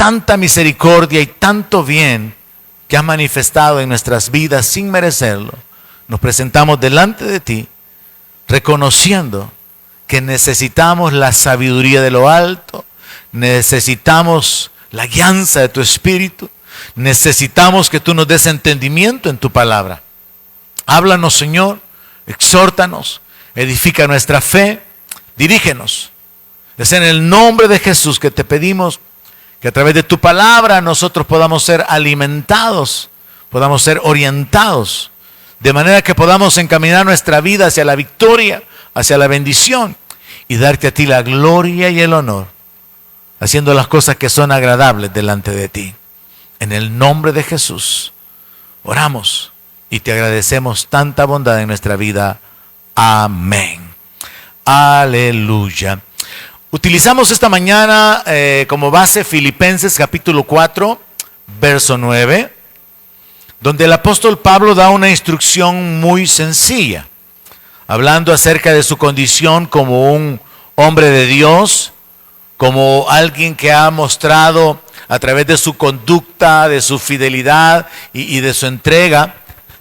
tanta misericordia y tanto bien que has manifestado en nuestras vidas sin merecerlo, nos presentamos delante de ti, reconociendo que necesitamos la sabiduría de lo alto, necesitamos la guianza de tu Espíritu, necesitamos que tú nos des entendimiento en tu palabra. Háblanos, Señor, exhórtanos, edifica nuestra fe, dirígenos. Es en el nombre de Jesús que te pedimos que a través de tu palabra nosotros podamos ser alimentados, podamos ser orientados, de manera que podamos encaminar nuestra vida hacia la victoria, hacia la bendición y darte a ti la gloria y el honor, haciendo las cosas que son agradables delante de ti. En el nombre de Jesús oramos y te agradecemos tanta bondad en nuestra vida. Amén. Aleluya. Utilizamos esta mañana como base Filipenses capítulo 4, verso 9, donde el apóstol Pablo da una instrucción muy sencilla, hablando acerca de su condición como un hombre de Dios, como alguien que ha mostrado a través de su conducta, de su fidelidad y de su entrega,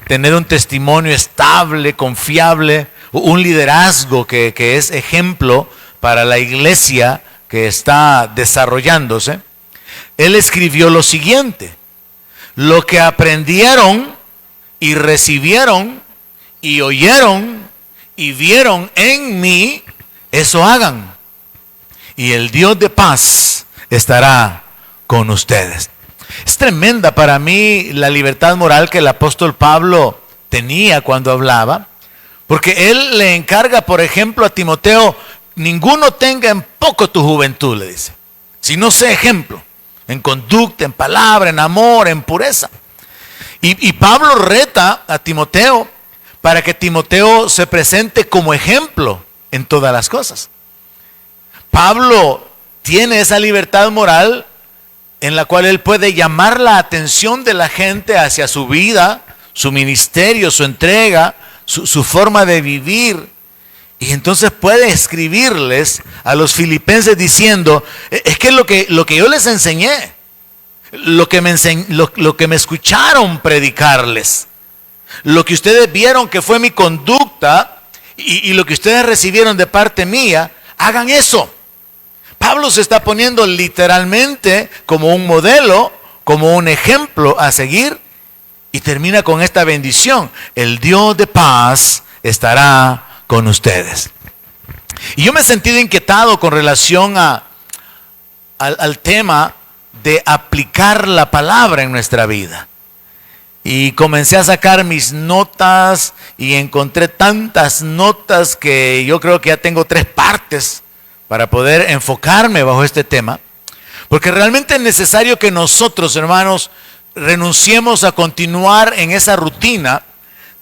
tener un testimonio estable, confiable, un liderazgo que es ejemplo para la iglesia que está desarrollándose. Él escribió lo siguiente: lo que aprendieron y recibieron y oyeron y vieron en mí, eso hagan, y el Dios de paz estará con ustedes. Es tremenda para mí la libertad moral que el apóstol Pablo tenía cuando hablaba, porque él le encarga, por ejemplo, a Timoteo: ninguno tenga en poco tu juventud, le dice, sino sé ejemplo en conducta, en palabra, en amor, en pureza. Y Pablo reta a Timoteo para que Timoteo se presente como ejemplo en todas las cosas. Pablo tiene esa libertad moral en la cual él puede llamar la atención de la gente hacia su vida, su ministerio, su entrega, su forma de vivir. Y entonces puede escribirles a los filipenses diciendo: es que lo que yo les enseñé, lo que me escucharon predicarles, lo que ustedes vieron que fue mi conducta y lo que ustedes recibieron de parte mía, hagan eso. Pablo se está poniendo literalmente como un modelo, como un ejemplo a seguir, y termina con esta bendición: el Dios de paz estará con ustedes. Y yo me he sentido inquietado con relación al tema de aplicar la palabra en nuestra vida. Y comencé a sacar mis notas y encontré tantas notas que yo creo que ya tengo 3 partes para poder enfocarme bajo este tema. Porque realmente es necesario que nosotros, hermanos, renunciemos a continuar en esa rutina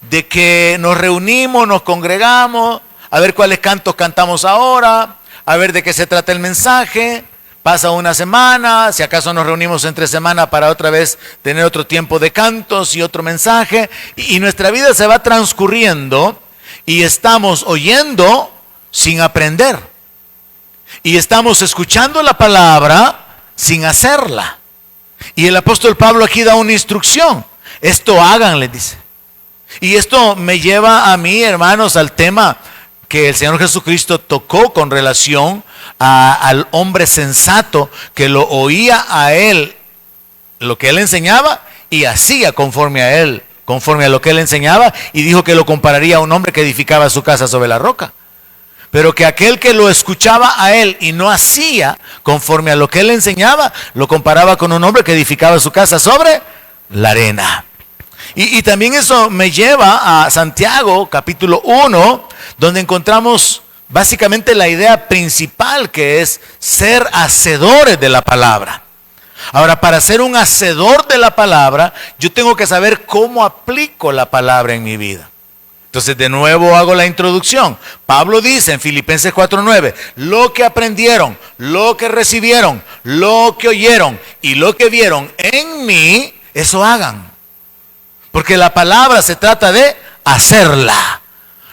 de que nos reunimos, nos congregamos, a ver cuáles cantos cantamos ahora, a ver de qué se trata el mensaje. Pasa una semana, si acaso nos reunimos entre semana para otra vez tener otro tiempo de cantos y otro mensaje, y nuestra vida se va transcurriendo y estamos oyendo sin aprender, y estamos escuchando la palabra sin hacerla. Y el apóstol Pablo aquí da una instrucción: esto hagan, les dice. Y esto me lleva a mí, hermanos, al tema que el Señor Jesucristo tocó con relación al hombre sensato que lo oía a él, lo que él enseñaba, y hacía conforme a él, conforme a lo que él enseñaba, y dijo que lo compararía a un hombre que edificaba su casa sobre la roca. Pero que aquel que lo escuchaba a él y no hacía conforme a lo que él enseñaba, lo comparaba con un hombre que edificaba su casa sobre la arena. Y también eso me lleva a Santiago capítulo 1, donde encontramos básicamente la idea principal, que es ser hacedores de la palabra. Ahora, para ser un hacedor de la palabra, yo tengo que saber cómo aplico la palabra en mi vida. Entonces, de nuevo hago la introducción. Pablo dice en Filipenses 4:9, lo que aprendieron, lo que recibieron, lo que oyeron y lo que vieron en mí, eso hagan. Porque la palabra se trata de hacerla,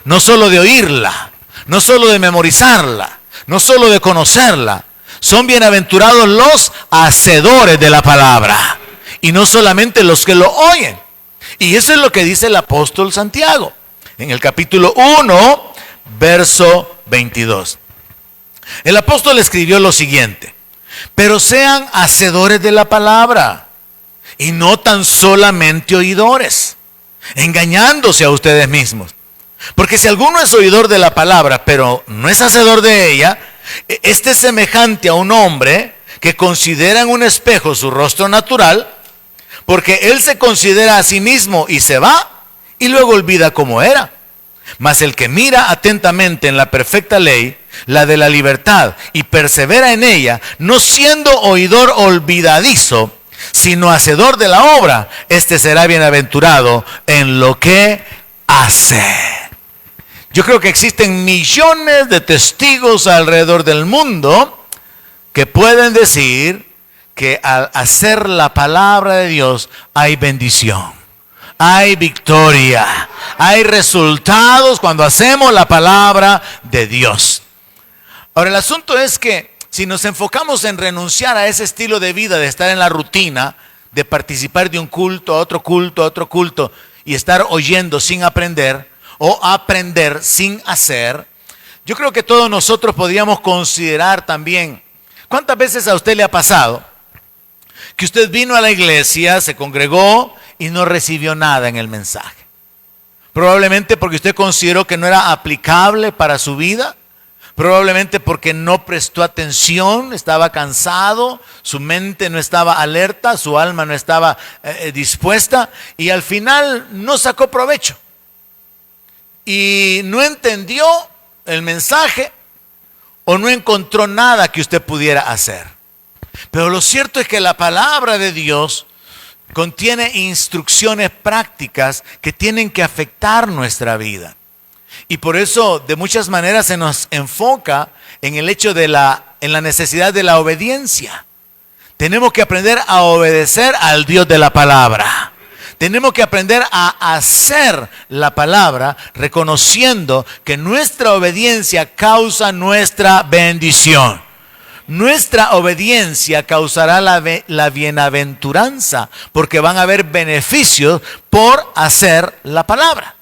no solo de oírla, no solo de memorizarla, no solo de conocerla, Son bienaventurados los hacedores de la palabra y no solamente los que lo oyen. Y eso es lo que dice el apóstol Santiago en el capítulo 1, verso 22. El apóstol escribió lo siguiente: pero sean hacedores de la palabra y no tan solamente oidores, engañándose a ustedes mismos. Porque si alguno es oidor de la palabra, pero no es hacedor de ella, este es semejante a un hombre que considera en un espejo su rostro natural, porque él se considera a sí mismo y se va, y luego olvida cómo era. Mas el que mira atentamente en la perfecta ley, la de la libertad, y persevera en ella, no siendo oidor olvidadizo, sino hacedor de la obra, este será bienaventurado en lo que hace. Yo creo que existen millones de testigos alrededor del mundo que pueden decir que al hacer la palabra de Dios hay bendición, hay victoria, hay resultados cuando hacemos la palabra de Dios. Ahora, el asunto es que si nos enfocamos en renunciar a ese estilo de vida, de estar en la rutina, de participar de un culto a otro culto a otro culto y estar oyendo sin aprender o aprender sin hacer, yo creo que todos nosotros podríamos considerar también, ¿cuántas veces a usted le ha pasado que usted vino a la iglesia, se congregó y no recibió nada en el mensaje? Probablemente porque usted consideró que no era aplicable para su vida. Probablemente porque no prestó atención, estaba cansado, su mente no estaba alerta, su alma no estaba dispuesta y al final no sacó provecho. Y no entendió el mensaje o no encontró nada que usted pudiera hacer. Pero lo cierto es que la palabra de Dios contiene instrucciones prácticas que tienen que afectar nuestra vida. Y por eso de muchas maneras se nos enfoca en el hecho de en la necesidad de la obediencia. Tenemos que aprender a obedecer al Dios de la palabra. Tenemos que aprender a hacer la palabra reconociendo que nuestra obediencia causa nuestra bendición. Nuestra obediencia causará la bienaventuranza porque van a haber beneficios por hacer la palabra.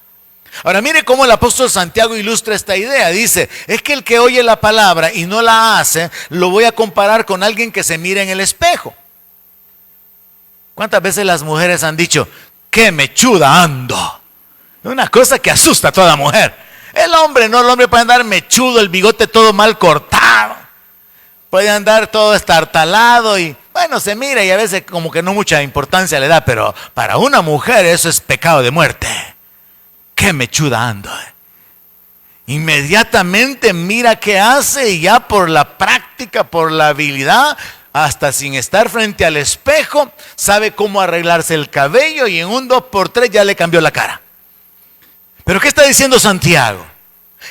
Ahora mire cómo el apóstol Santiago ilustra esta idea. Dice, es que el que oye la palabra y no la hace, lo voy a comparar con alguien que se mira en el espejo. ¿Cuántas veces las mujeres han dicho, qué mechuda ando? Una cosa que asusta a toda mujer. El hombre no, el hombre puede andar mechudo, el bigote todo mal cortado, puede andar todo estartalado y bueno, se mira y a veces como que no mucha importancia le da, pero para una mujer eso es pecado de muerte. Qué mechuda ando. Inmediatamente mira qué hace y ya por la práctica, por la habilidad, hasta sin estar frente al espejo, sabe cómo arreglarse el cabello y en un 2x3 ya le cambió la cara. Pero ¿qué está diciendo Santiago?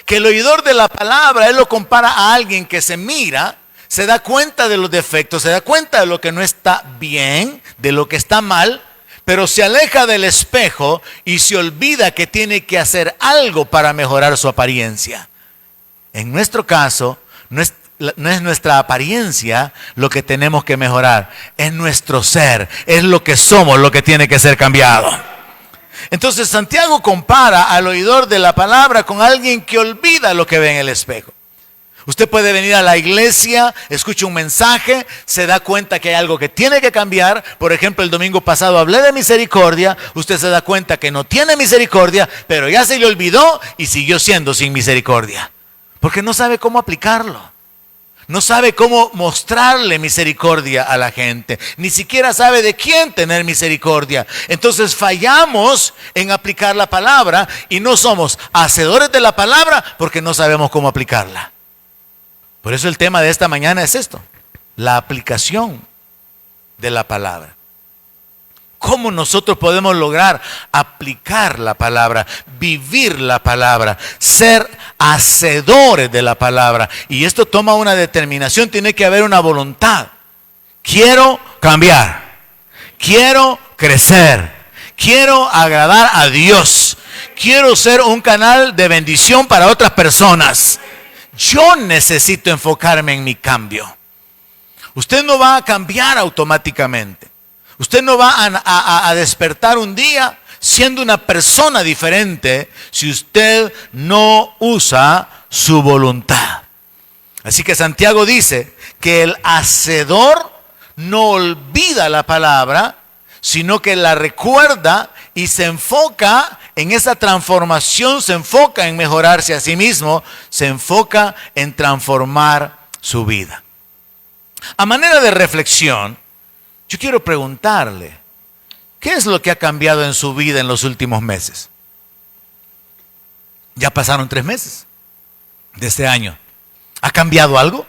Que el oidor de la palabra, él lo compara a alguien que se mira, se da cuenta de los defectos, se da cuenta de lo que no está bien, de lo que está mal, pero se aleja del espejo y se olvida que tiene que hacer algo para mejorar su apariencia. En nuestro caso, no es nuestra apariencia lo que tenemos que mejorar, es nuestro ser, es lo que somos lo que tiene que ser cambiado. Entonces Santiago compara al oidor de la palabra con alguien que olvida lo que ve en el espejo. Usted puede venir a la iglesia, escucha un mensaje, se da cuenta que hay algo que tiene que cambiar. Por ejemplo, el domingo pasado hablé de misericordia, usted se da cuenta que no tiene misericordia, pero ya se le olvidó y siguió siendo sin misericordia. Porque no sabe cómo aplicarlo. No sabe cómo mostrarle misericordia a la gente. Ni siquiera sabe de quién tener misericordia. Entonces fallamos en aplicar la palabra y no somos hacedores de la palabra porque no sabemos cómo aplicarla. Por eso el tema de esta mañana es esto, la aplicación de la palabra. ¿Cómo nosotros podemos lograr aplicar la palabra, vivir la palabra, ser hacedores de la palabra? Y esto toma una determinación, tiene que haber una voluntad. Quiero cambiar, quiero crecer, quiero agradar a Dios, quiero ser un canal de bendición para otras personas. Yo necesito enfocarme en mi cambio. Usted no va a cambiar automáticamente. Usted no va a despertar un día siendo una persona diferente si usted no usa su voluntad. Así que Santiago dice que el hacedor no olvida la palabra, sino que la recuerda y se enfoca en esa transformación, se enfoca en mejorarse a sí mismo, se enfoca en transformar su vida. A manera de reflexión, yo quiero preguntarle, ¿qué es lo que ha cambiado en su vida en los últimos meses? Ya pasaron 3 meses de este año. ¿Ha cambiado algo?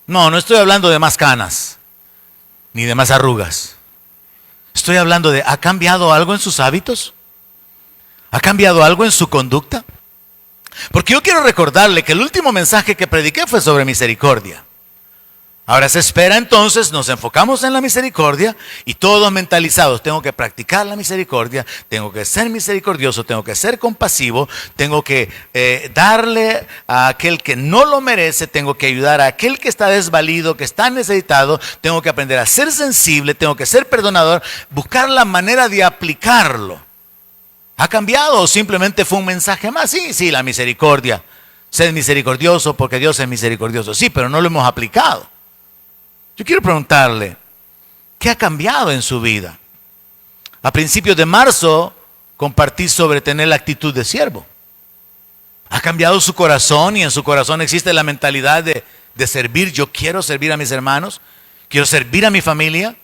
No estoy hablando de más canas, ni de más arrugas. Estoy hablando de, ¿ha cambiado algo en sus hábitos? ¿Ha cambiado algo en su conducta? Porque yo quiero recordarle que el último mensaje que prediqué fue sobre misericordia. Ahora se espera entonces, nos enfocamos en la misericordia y todos mentalizados, tengo que practicar la misericordia, tengo que ser misericordioso, tengo que ser compasivo, tengo que darle a aquel que no lo merece, tengo que ayudar a aquel que está desvalido, que está necesitado, tengo que aprender a ser sensible, tengo que ser perdonador, buscar la manera de aplicarlo. ¿Ha cambiado o simplemente fue un mensaje más? Sí, la misericordia, ser misericordioso porque Dios es misericordioso, sí, pero no lo hemos aplicado. Yo quiero preguntarle, ¿qué ha cambiado en su vida? A principios de marzo compartí sobre tener la actitud de siervo. ¿Ha cambiado su corazón y en su corazón existe la mentalidad de servir? Yo quiero servir a mis hermanos, quiero servir a mi familia,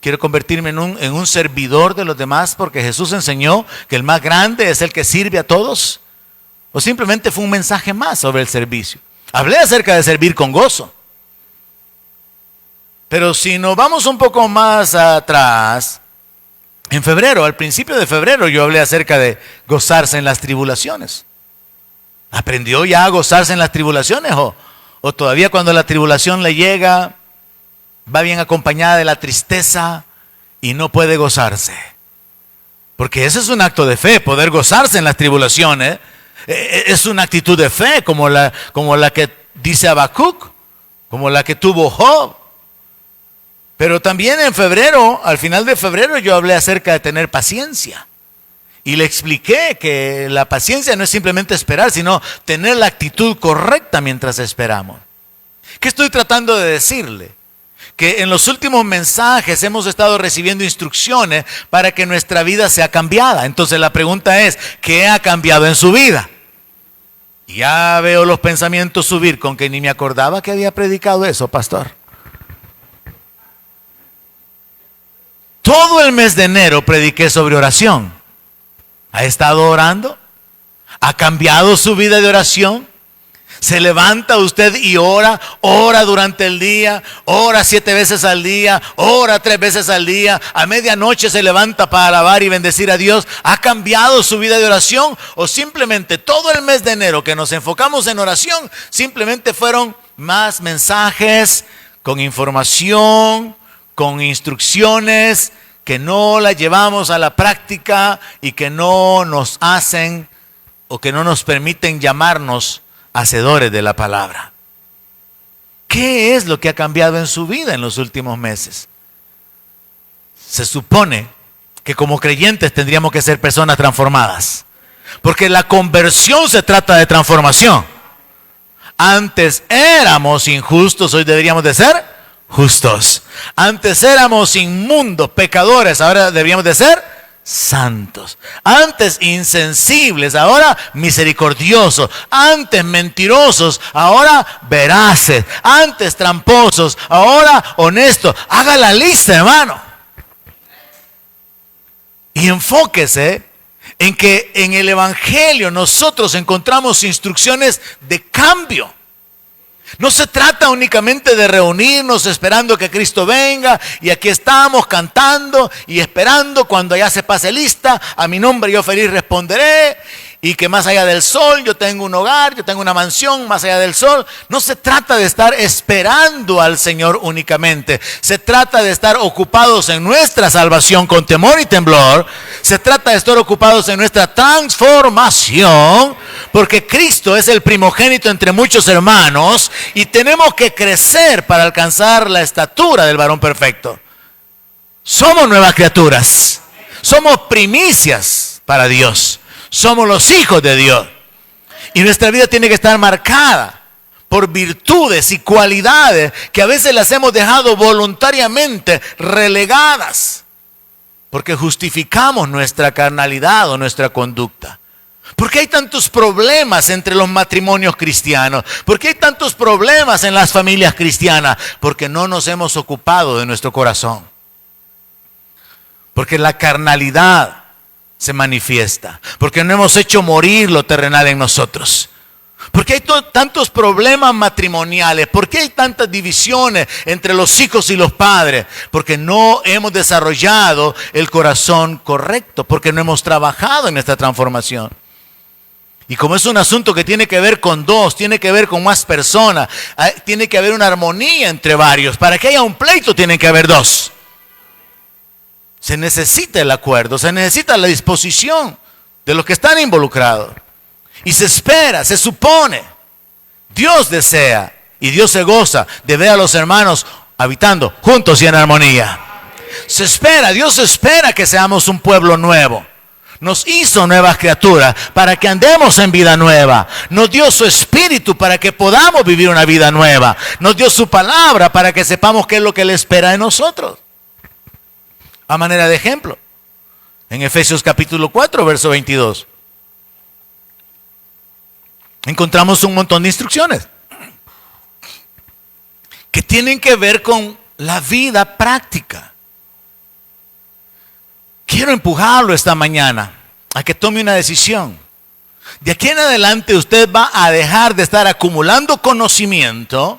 quiero convertirme en un servidor de los demás porque Jesús enseñó que el más grande es el que sirve a todos. ¿O simplemente fue un mensaje más sobre el servicio? Hablé acerca de servir con gozo. Pero si nos vamos un poco más atrás, en febrero, al principio de febrero, yo hablé acerca de gozarse en las tribulaciones. ¿Aprendió ya a gozarse en las tribulaciones? ¿O todavía cuando la tribulación le llega, va bien acompañada de la tristeza y no puede gozarse? Porque ese es un acto de fe, poder gozarse en las tribulaciones. Es una actitud de fe como la que dice Habacuc, como la que tuvo Job. Pero también en febrero, al final de febrero, yo hablé acerca de tener paciencia. Y le expliqué que la paciencia no es simplemente esperar, sino tener la actitud correcta mientras esperamos. ¿Qué estoy tratando de decirle? Que en los últimos mensajes hemos estado recibiendo instrucciones para que nuestra vida sea cambiada. Entonces la pregunta es, ¿qué ha cambiado en su vida? Ya veo los pensamientos subir con que ni me acordaba que había predicado eso, pastor. Todo el mes de enero prediqué sobre oración. ¿Ha estado orando? ¿Ha cambiado su vida de oración? ¿Se levanta usted y ora durante el día, ora 7 veces al día, ora 3 veces al día, a medianoche se levanta para alabar y bendecir a Dios? ¿Ha cambiado su vida de oración? ¿O simplemente todo el mes de enero que nos enfocamos en oración, simplemente fueron más mensajes con información, con instrucciones que no las llevamos a la práctica y que no nos hacen o que no nos permiten llamarnos hacedores de la palabra? ¿Qué es lo que ha cambiado en su vida en los últimos meses? Se supone que como creyentes tendríamos que ser personas transformadas, porque la conversión se trata de transformación. Antes éramos injustos, hoy deberíamos de ser justos. Antes éramos inmundos, pecadores, ahora deberíamos de ser santos. Antes insensibles, ahora misericordiosos. Antes mentirosos, ahora veraces. Antes tramposos, ahora honestos. Haga la lista, hermano. Y enfóquese en que en el Evangelio nosotros encontramos instrucciones de cambio. No se trata únicamente de reunirnos esperando que Cristo venga y aquí estamos cantando y esperando cuando ya se pase lista, a mi nombre yo feliz responderé y que más allá del sol yo tengo un hogar, yo tengo una mansión más allá del sol. No se trata de estar esperando al Señor únicamente. Se trata de estar ocupados en nuestra salvación con temor y temblor. Se trata de estar ocupados en nuestra transformación, porque Cristo es el primogénito entre muchos hermanos y tenemos que crecer para alcanzar la estatura del varón perfecto. Somos nuevas criaturas. Somos primicias para Dios. Somos los hijos de Dios. Y nuestra vida tiene que estar marcada por virtudes y cualidades que a veces las hemos dejado voluntariamente relegadas, porque justificamos nuestra carnalidad o nuestra conducta. ¿Por qué hay tantos problemas entre los matrimonios cristianos? ¿Por qué hay tantos problemas en las familias cristianas? Porque no nos hemos ocupado de nuestro corazón. Porque la carnalidad se manifiesta, porque no hemos hecho morir lo terrenal en nosotros. ¿Por qué hay tantos problemas matrimoniales? ¿Por qué hay tantas divisiones entre los hijos y los padres? Porque no hemos desarrollado el corazón correcto, porque no hemos trabajado en esta transformación. Y como es un asunto que tiene que ver con dos, tiene que ver con más personas, tiene que haber una armonía entre varios. Para que haya un pleito tienen que haber dos. Se necesita el acuerdo, se necesita la disposición de los que están involucrados. Y se espera, se supone, Dios desea y Dios se goza de ver a los hermanos habitando juntos y en armonía. Se espera, Dios espera que seamos un pueblo nuevo. Nos hizo nuevas criaturas para que andemos en vida nueva. Nos dio su espíritu para que podamos vivir una vida nueva. Nos dio su palabra para que sepamos qué es lo que Él espera de nosotros. A manera de ejemplo, en Efesios capítulo 4, verso 22, encontramos un montón de instrucciones que tienen que ver con la vida práctica. Quiero empujarlo esta mañana a que tome una decisión. De aquí en adelante usted va a dejar de estar acumulando conocimiento,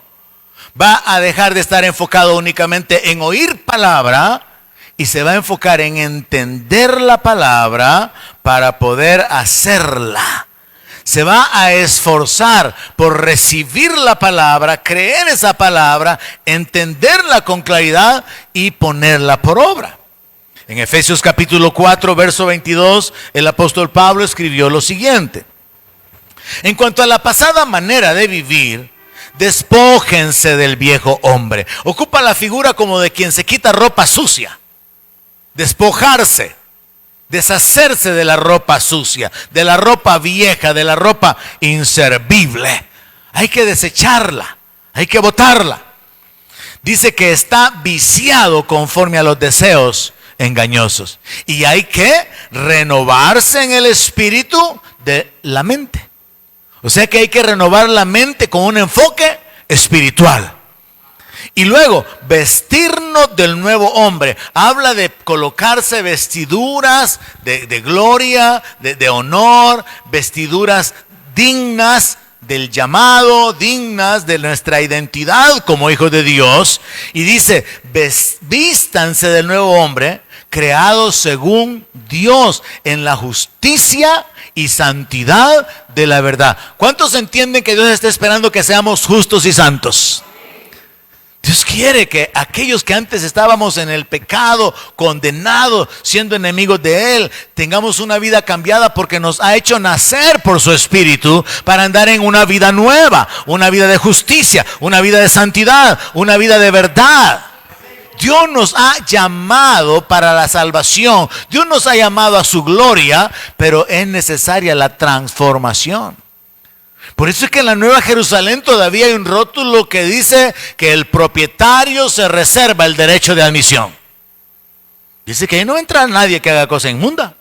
va a dejar de estar enfocado únicamente en oír palabra, y se va a enfocar en entender la palabra para poder hacerla. Se va a esforzar por recibir la palabra, creer esa palabra, entenderla con claridad y ponerla por obra. En Efesios capítulo 4, verso 22, el apóstol Pablo escribió lo siguiente: en cuanto a la pasada manera de vivir, despójense del viejo hombre. Ocupa la figura como de quien se quita ropa sucia. Despojarse, deshacerse de la ropa sucia, de la ropa vieja, de la ropa inservible. Hay que desecharla, hay que botarla. Dice que está viciado conforme a los deseos engañosos. Y hay que renovarse en el espíritu de la mente. O sea que hay que renovar la mente con un enfoque espiritual. Y luego, vestirnos del nuevo hombre. Habla de colocarse vestiduras de gloria, de honor, vestiduras dignas del llamado, dignas de nuestra identidad como hijos de Dios. Y dice, vístanse del nuevo hombre, creados según Dios, en la justicia y santidad de la verdad. ¿Cuántos entienden que Dios está esperando que seamos justos y santos? Dios quiere que aquellos que antes estábamos en el pecado, condenados, siendo enemigos de Él, tengamos una vida cambiada porque nos ha hecho nacer por su Espíritu para andar en una vida nueva, una vida de justicia, una vida de santidad, una vida de verdad. Dios nos ha llamado para la salvación, Dios nos ha llamado a su gloria, pero es necesaria la transformación. Por eso es que en la Nueva Jerusalén todavía hay un rótulo que dice que el propietario se reserva el derecho de admisión. Dice que ahí no entra nadie que haga cosa inmunda.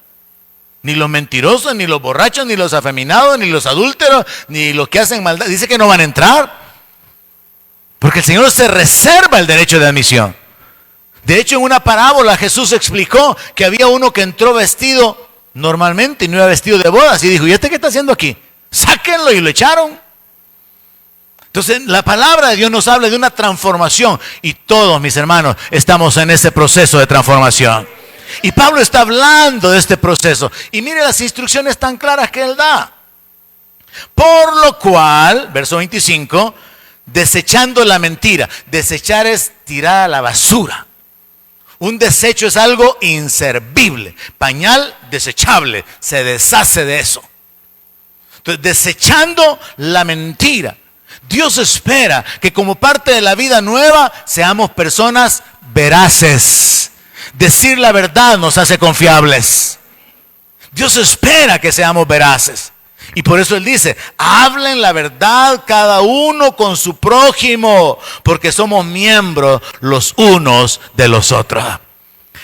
Ni los mentirosos, ni los borrachos, ni los afeminados, ni los adúlteros, ni los que hacen maldad. Dice que no van a entrar. Porque el Señor se reserva el derecho de admisión. De hecho, en una parábola Jesús explicó que había uno que entró vestido normalmente y no iba vestido de bodas. Y dijo, ¿y este qué está haciendo aquí? Sáquenlo, y lo echaron. Entonces la palabra de Dios nos habla de una transformación y todos, mis hermanos, estamos en ese proceso de transformación. Y Pablo está hablando de este proceso. Y mire las instrucciones tan claras que él da. Por lo cual, verso 25, desechando la mentira. Desechar es tirar a la basura. Un desecho es algo inservible. Pañal desechable. Se deshace de eso. Entonces, desechando la mentira. Dios espera que como parte de la vida nueva seamos personas veraces. Decir la verdad nos hace confiables. Dios espera que seamos veraces. Y por eso Él dice, hablen la verdad cada uno con su prójimo, porque somos miembros los unos de los otros.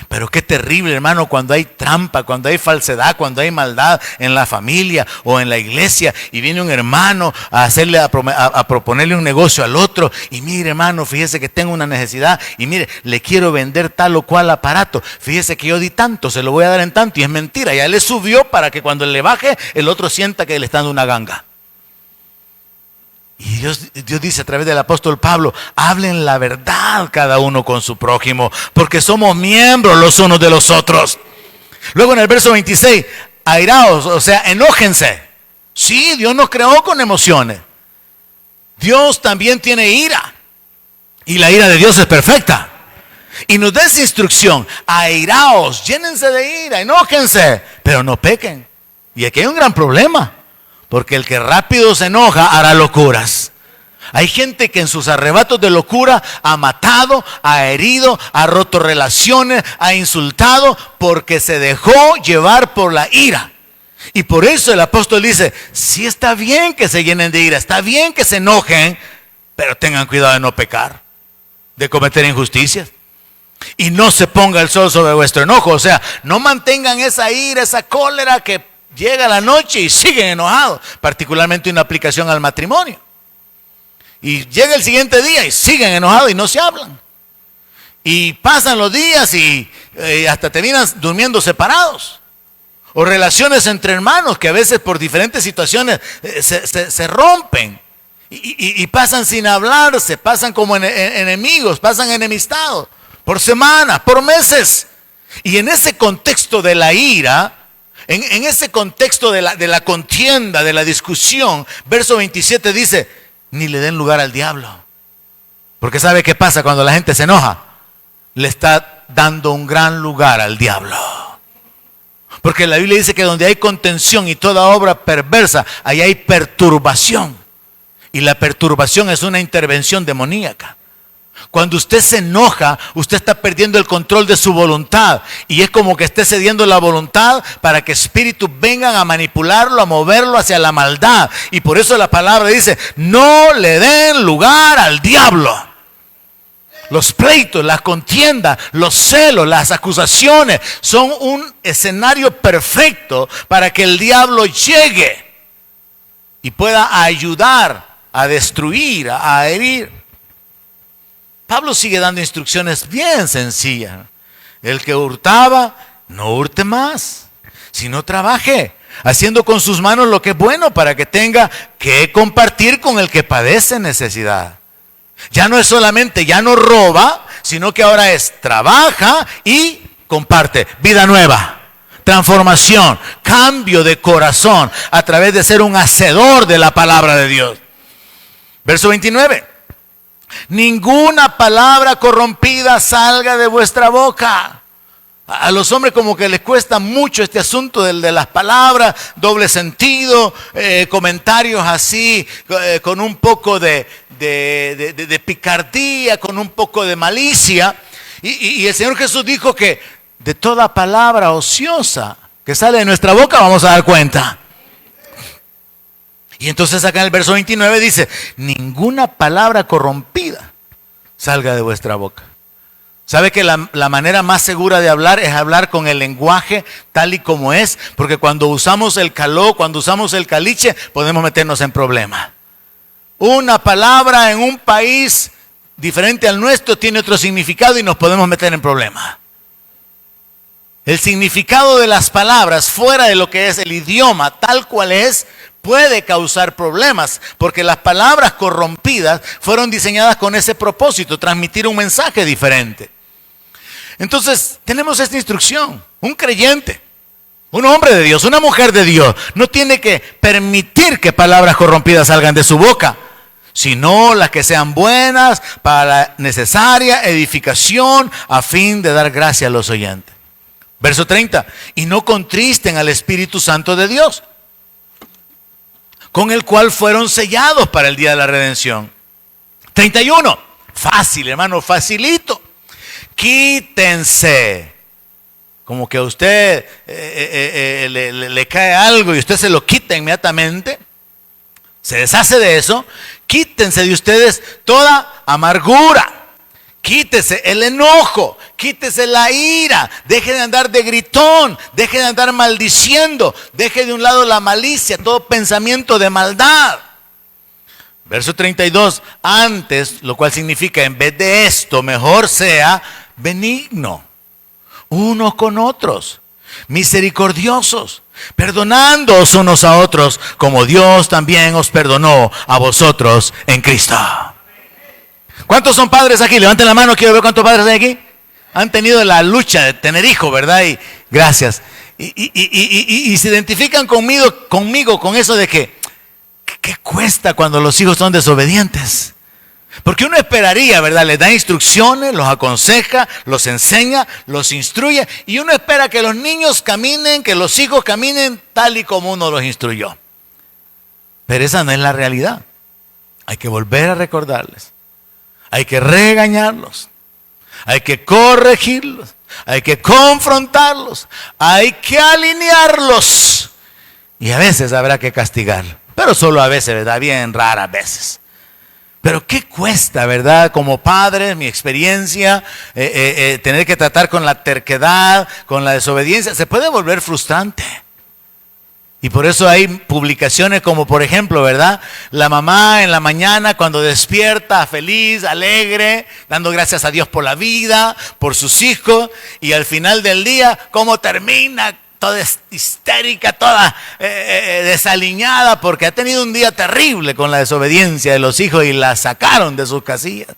Pero qué terrible, hermano, cuando hay trampa, cuando hay falsedad, cuando hay maldad en la familia o en la iglesia y viene un hermano a proponerle un negocio al otro y mire, hermano, fíjese que tengo una necesidad y mire, le quiero vender tal o cual aparato. Fíjese que yo di tanto, se lo voy a dar en tanto y es mentira. Ya le subió para que cuando le baje el otro sienta que le está dando una ganga. Y Dios dice a través del apóstol Pablo, hablen la verdad cada uno con su prójimo, porque somos miembros los unos de los otros. Luego en el verso 26, airaos, o sea, enójense. Sí, Dios nos creó con emociones. Dios también tiene ira. Y la ira de Dios es perfecta. Y nos da esa instrucción, airaos, llénense de ira, enójense, pero no pequen. Y aquí hay un gran problema. Porque el que rápido se enoja hará locuras. Hay gente que en sus arrebatos de locura ha matado, ha herido, ha roto relaciones, ha insultado porque se dejó llevar por la ira. Y por eso el apóstol dice, sí está bien que se llenen de ira, está bien que se enojen, pero tengan cuidado de no pecar, de cometer injusticias. Y no se ponga el sol sobre vuestro enojo, o sea, no mantengan esa ira, esa cólera que llega la noche y siguen enojados, particularmente una aplicación al matrimonio. Y llega el siguiente día y siguen enojados y no se hablan. Y pasan los días y hasta terminan durmiendo separados. O relaciones entre hermanos que a veces por diferentes situaciones se rompen. Y pasan sin hablarse, pasan como enemigos, pasan enemistados. Por semanas, por meses. Y en ese contexto de la ira, en ese contexto de la contienda, de la discusión, verso 27 dice, ni le den lugar al diablo. Porque ¿sabe qué pasa cuando la gente se enoja? Le está dando un gran lugar al diablo. Porque la Biblia dice que donde hay contención y toda obra perversa, ahí hay perturbación. Y la perturbación es una intervención demoníaca. Cuando usted se enoja, usted está perdiendo el control de su voluntad. Y es como que esté cediendo la voluntad para que espíritus vengan a manipularlo, a moverlo hacia la maldad. Y por eso la palabra dice, no le den lugar al diablo. Los pleitos, las contiendas, los celos, las acusaciones son un escenario perfecto para que el diablo llegue y pueda ayudar a destruir, a herir. Pablo sigue dando instrucciones bien sencillas. El que hurtaba, no hurte más, sino trabaje, haciendo con sus manos lo que es bueno para que tenga que compartir con el que padece necesidad. Ya no es solamente, ya no roba, sino que ahora es trabaja y comparte. Vida nueva, transformación, cambio de corazón a través de ser un hacedor de la palabra de Dios. Verso 29. Ninguna palabra corrompida salga de vuestra boca. A los hombres como que les cuesta mucho este asunto de las palabras, doble sentido, comentarios así, con un poco de picardía, con un poco de malicia. Y el Señor Jesús dijo que de toda palabra ociosa que sale de nuestra boca vamos a dar cuenta. Y entonces acá en el verso 29 dice, ninguna palabra corrompida salga de vuestra boca. ¿Sabe que la manera más segura de hablar es hablar con el lenguaje tal y como es? Porque cuando usamos el caló, cuando usamos el caliche, podemos meternos en problemas. Una palabra en un país diferente al nuestro tiene otro significado y nos podemos meter en problemas. El significado de las palabras fuera de lo que es el idioma tal cual es, puede causar problemas, porque las palabras corrompidas fueron diseñadas con ese propósito, transmitir un mensaje diferente. Entonces, tenemos esta instrucción. Un creyente, un hombre de Dios, una mujer de Dios, no tiene que permitir que palabras corrompidas salgan de su boca, sino las que sean buenas para la necesaria edificación a fin de dar gracia a los oyentes. Verso 30. Y no contristen al Espíritu Santo de Dios, con el cual fueron sellados para el día de la redención. 31. Fácil, hermano, facilito. Quítense. Como que a usted le cae algo y usted se lo quita inmediatamente. Se deshace de eso. Quítense de ustedes toda amargura. Quítese el enojo, quítese la ira, deje de andar de gritón, deje de andar maldiciendo, deje de un lado la malicia, todo pensamiento de maldad. Verso 32, antes, lo cual significa en vez de esto, mejor sea benigno, unos con otros, misericordiosos, perdonándoos unos a otros, como Dios también os perdonó a vosotros en Cristo. ¿Cuántos son padres aquí? Levanten la mano, quiero ver cuántos padres hay aquí. Han tenido la lucha de tener hijos, ¿verdad? Y gracias. Y se identifican conmigo con eso de que, ¿qué cuesta cuando los hijos son desobedientes? Porque uno esperaría, ¿verdad? Les da instrucciones, los aconseja, los enseña, los instruye. Y uno espera que los niños caminen, que los hijos caminen tal y como uno los instruyó. Pero esa no es la realidad. Hay que volver a recordarles. Hay que regañarlos, hay que corregirlos, hay que confrontarlos, hay que alinearlos y a veces habrá que castigarlos, pero solo a veces, ¿verdad? Bien raras veces. Pero ¿qué cuesta, verdad? Como padre, mi experiencia, tener que tratar con la terquedad, con la desobediencia, se puede volver frustrante. Y por eso hay publicaciones como, por ejemplo, ¿verdad? La mamá en la mañana cuando despierta, feliz, alegre, dando gracias a Dios por la vida, por sus hijos. Y al final del día, ¿cómo termina? Toda histérica, toda desaliñada, porque ha tenido un día terrible con la desobediencia de los hijos y la sacaron de sus casillas.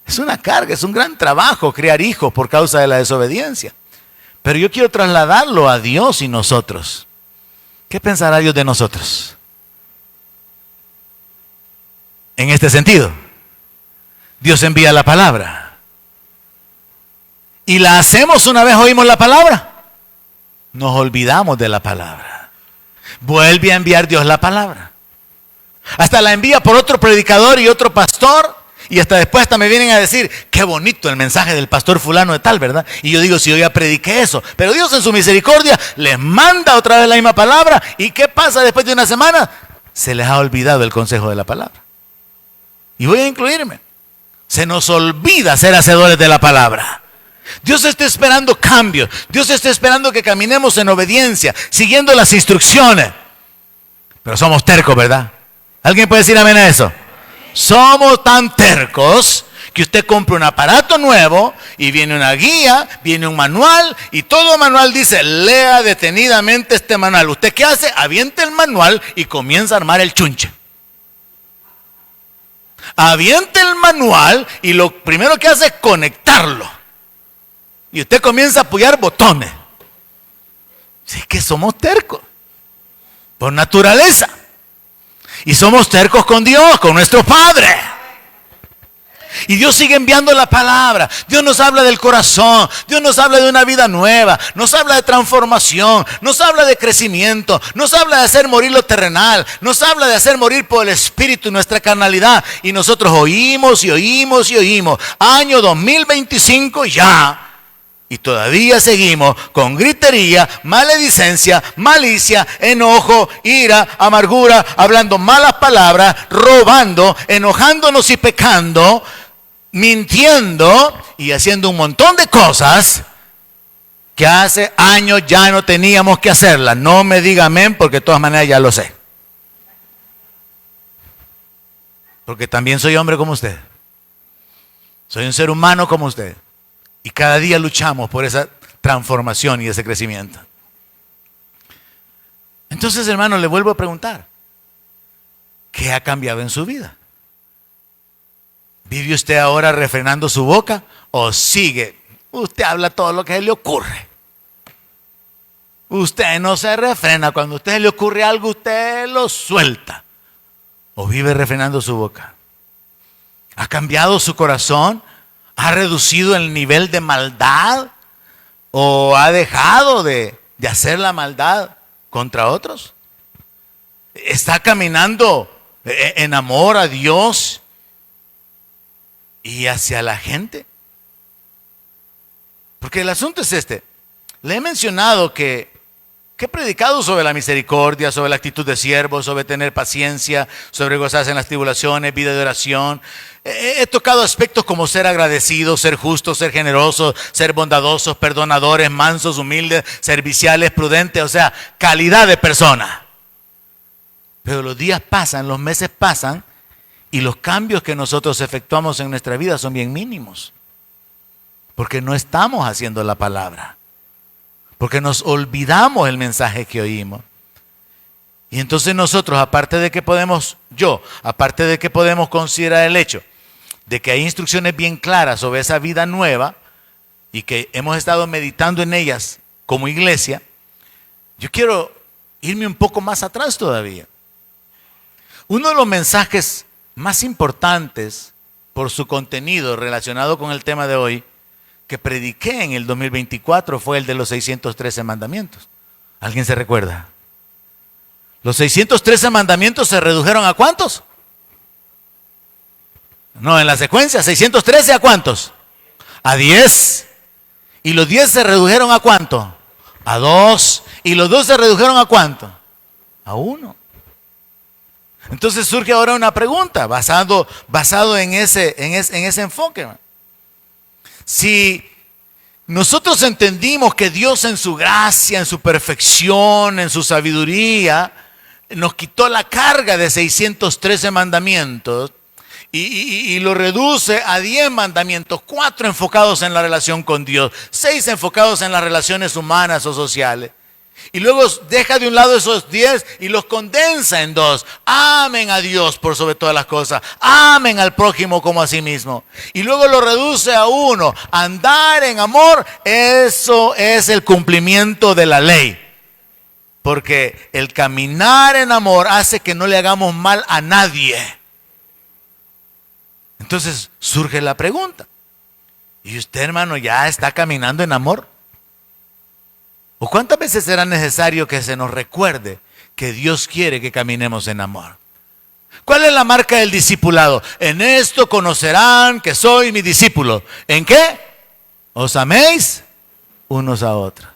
Es una carga, es un gran trabajo criar hijos por causa de la desobediencia. Pero yo quiero trasladarlo a Dios y nosotros. ¿Qué pensará Dios de nosotros? En este sentido, Dios envía la palabra. Y la hacemos una vez oímos la palabra. Nos olvidamos de la palabra. Vuelve a enviar Dios la palabra. Hasta la envía por otro predicador y otro pastor. Y hasta después me vienen a decir, qué bonito el mensaje del pastor fulano de tal, ¿verdad? Y yo digo, si yo ya prediqué eso. Pero Dios en su misericordia les manda otra vez la misma palabra. ¿Y qué pasa después de una semana? Se les ha olvidado el consejo de la palabra. Y voy a incluirme. Se nos olvida ser hacedores de la palabra. Dios está esperando cambios. Dios está esperando que caminemos en obediencia, siguiendo las instrucciones. Pero somos tercos, ¿verdad? ¿Alguien puede decir amén a eso? Somos tan tercos que usted compra un aparato nuevo y viene una guía, viene un manual y todo manual dice, lea detenidamente este manual. ¿Usted qué hace? Avienta el manual y comienza a armar el chunche. Avienta el manual y lo primero que hace es conectarlo. Y usted comienza a apoyar botones. Es que somos tercos, por naturaleza. Y somos tercos con Dios, con nuestro Padre. Y Dios sigue enviando la palabra. Dios nos habla del corazón. Dios nos habla de una vida nueva. Nos habla de transformación. Nos habla de crecimiento. Nos habla de hacer morir lo terrenal. Nos habla de hacer morir por el Espíritu nuestra carnalidad. Y nosotros oímos y oímos y oímos. Año 2025 ya. Y todavía seguimos con gritería, maledicencia, malicia, enojo, ira, amargura, hablando malas palabras, robando, enojándonos y pecando, mintiendo y haciendo un montón de cosas que hace años ya no teníamos que hacerlas. No me diga amén porque de todas maneras ya lo sé. Porque también soy hombre como usted. Soy un ser humano como usted. Y cada día luchamos por esa transformación y ese crecimiento. Entonces, hermano, le vuelvo a preguntar, ¿qué ha cambiado en su vida? ¿Vive usted ahora refrenando su boca o sigue usted habla todo lo que se le ocurre. Usted no se refrena. Cuando a usted le ocurre algo, usted lo suelta. O vive refrenando su boca. ¿Ha cambiado su corazón? ¿Ha reducido el nivel de maldad? ¿O ha dejado de hacer la maldad contra otros? ¿Está caminando en amor a Dios y hacia la gente? Porque el asunto es este. Le he mencionado que he predicado sobre la misericordia, sobre la actitud de siervo, sobre tener paciencia, sobre gozarse en las tribulaciones, vida de oración. He tocado aspectos como ser agradecidos, ser justos, ser generosos, ser bondadosos, perdonadores, mansos, humildes, serviciales, prudentes, o sea, calidad de persona. Pero los días pasan, los meses pasan y los cambios que nosotros efectuamos en nuestra vida son bien mínimos. Porque no estamos haciendo la palabra. Porque nos olvidamos el mensaje que oímos. Y entonces nosotros, aparte de que podemos considerar el hecho de que hay instrucciones bien claras sobre esa vida nueva y que hemos estado meditando en ellas como iglesia, yo quiero irme un poco más atrás todavía. Uno de los mensajes más importantes por su contenido relacionado con el tema de hoy que prediqué en el 2024 fue el de los 613 mandamientos. ¿Alguien se recuerda? Los 613 mandamientos se redujeron ¿a cuántos? No, en la secuencia, 613 ¿a cuántos? A 10. ¿Y los 10 se redujeron a cuánto? A 2. ¿Y los 2 se redujeron a cuánto? A 1. Entonces surge ahora una pregunta basado en ese enfoque. Si nosotros entendimos que Dios en su gracia, en su perfección, en su sabiduría, nos quitó la carga de 613 mandamientos y lo reduce a 10 mandamientos, 4 enfocados en la relación con Dios, 6 enfocados en las relaciones humanas o sociales. Y luego deja de un lado esos 10 y los condensa en 2. Amen a Dios por sobre todas las cosas. Amen al prójimo como a sí mismo. Y luego lo reduce a 1. Andar en amor, eso es el cumplimiento de la ley. Porque el caminar en amor hace que no le hagamos mal a nadie. Entonces surge la pregunta. ¿Y usted, hermano, ya está caminando en amor? ¿O cuántas veces será necesario que se nos recuerde que Dios quiere que caminemos en amor? ¿Cuál es la marca del discipulado? En esto conocerán que soy mi discípulo. ¿En qué? Os améis unos a otros.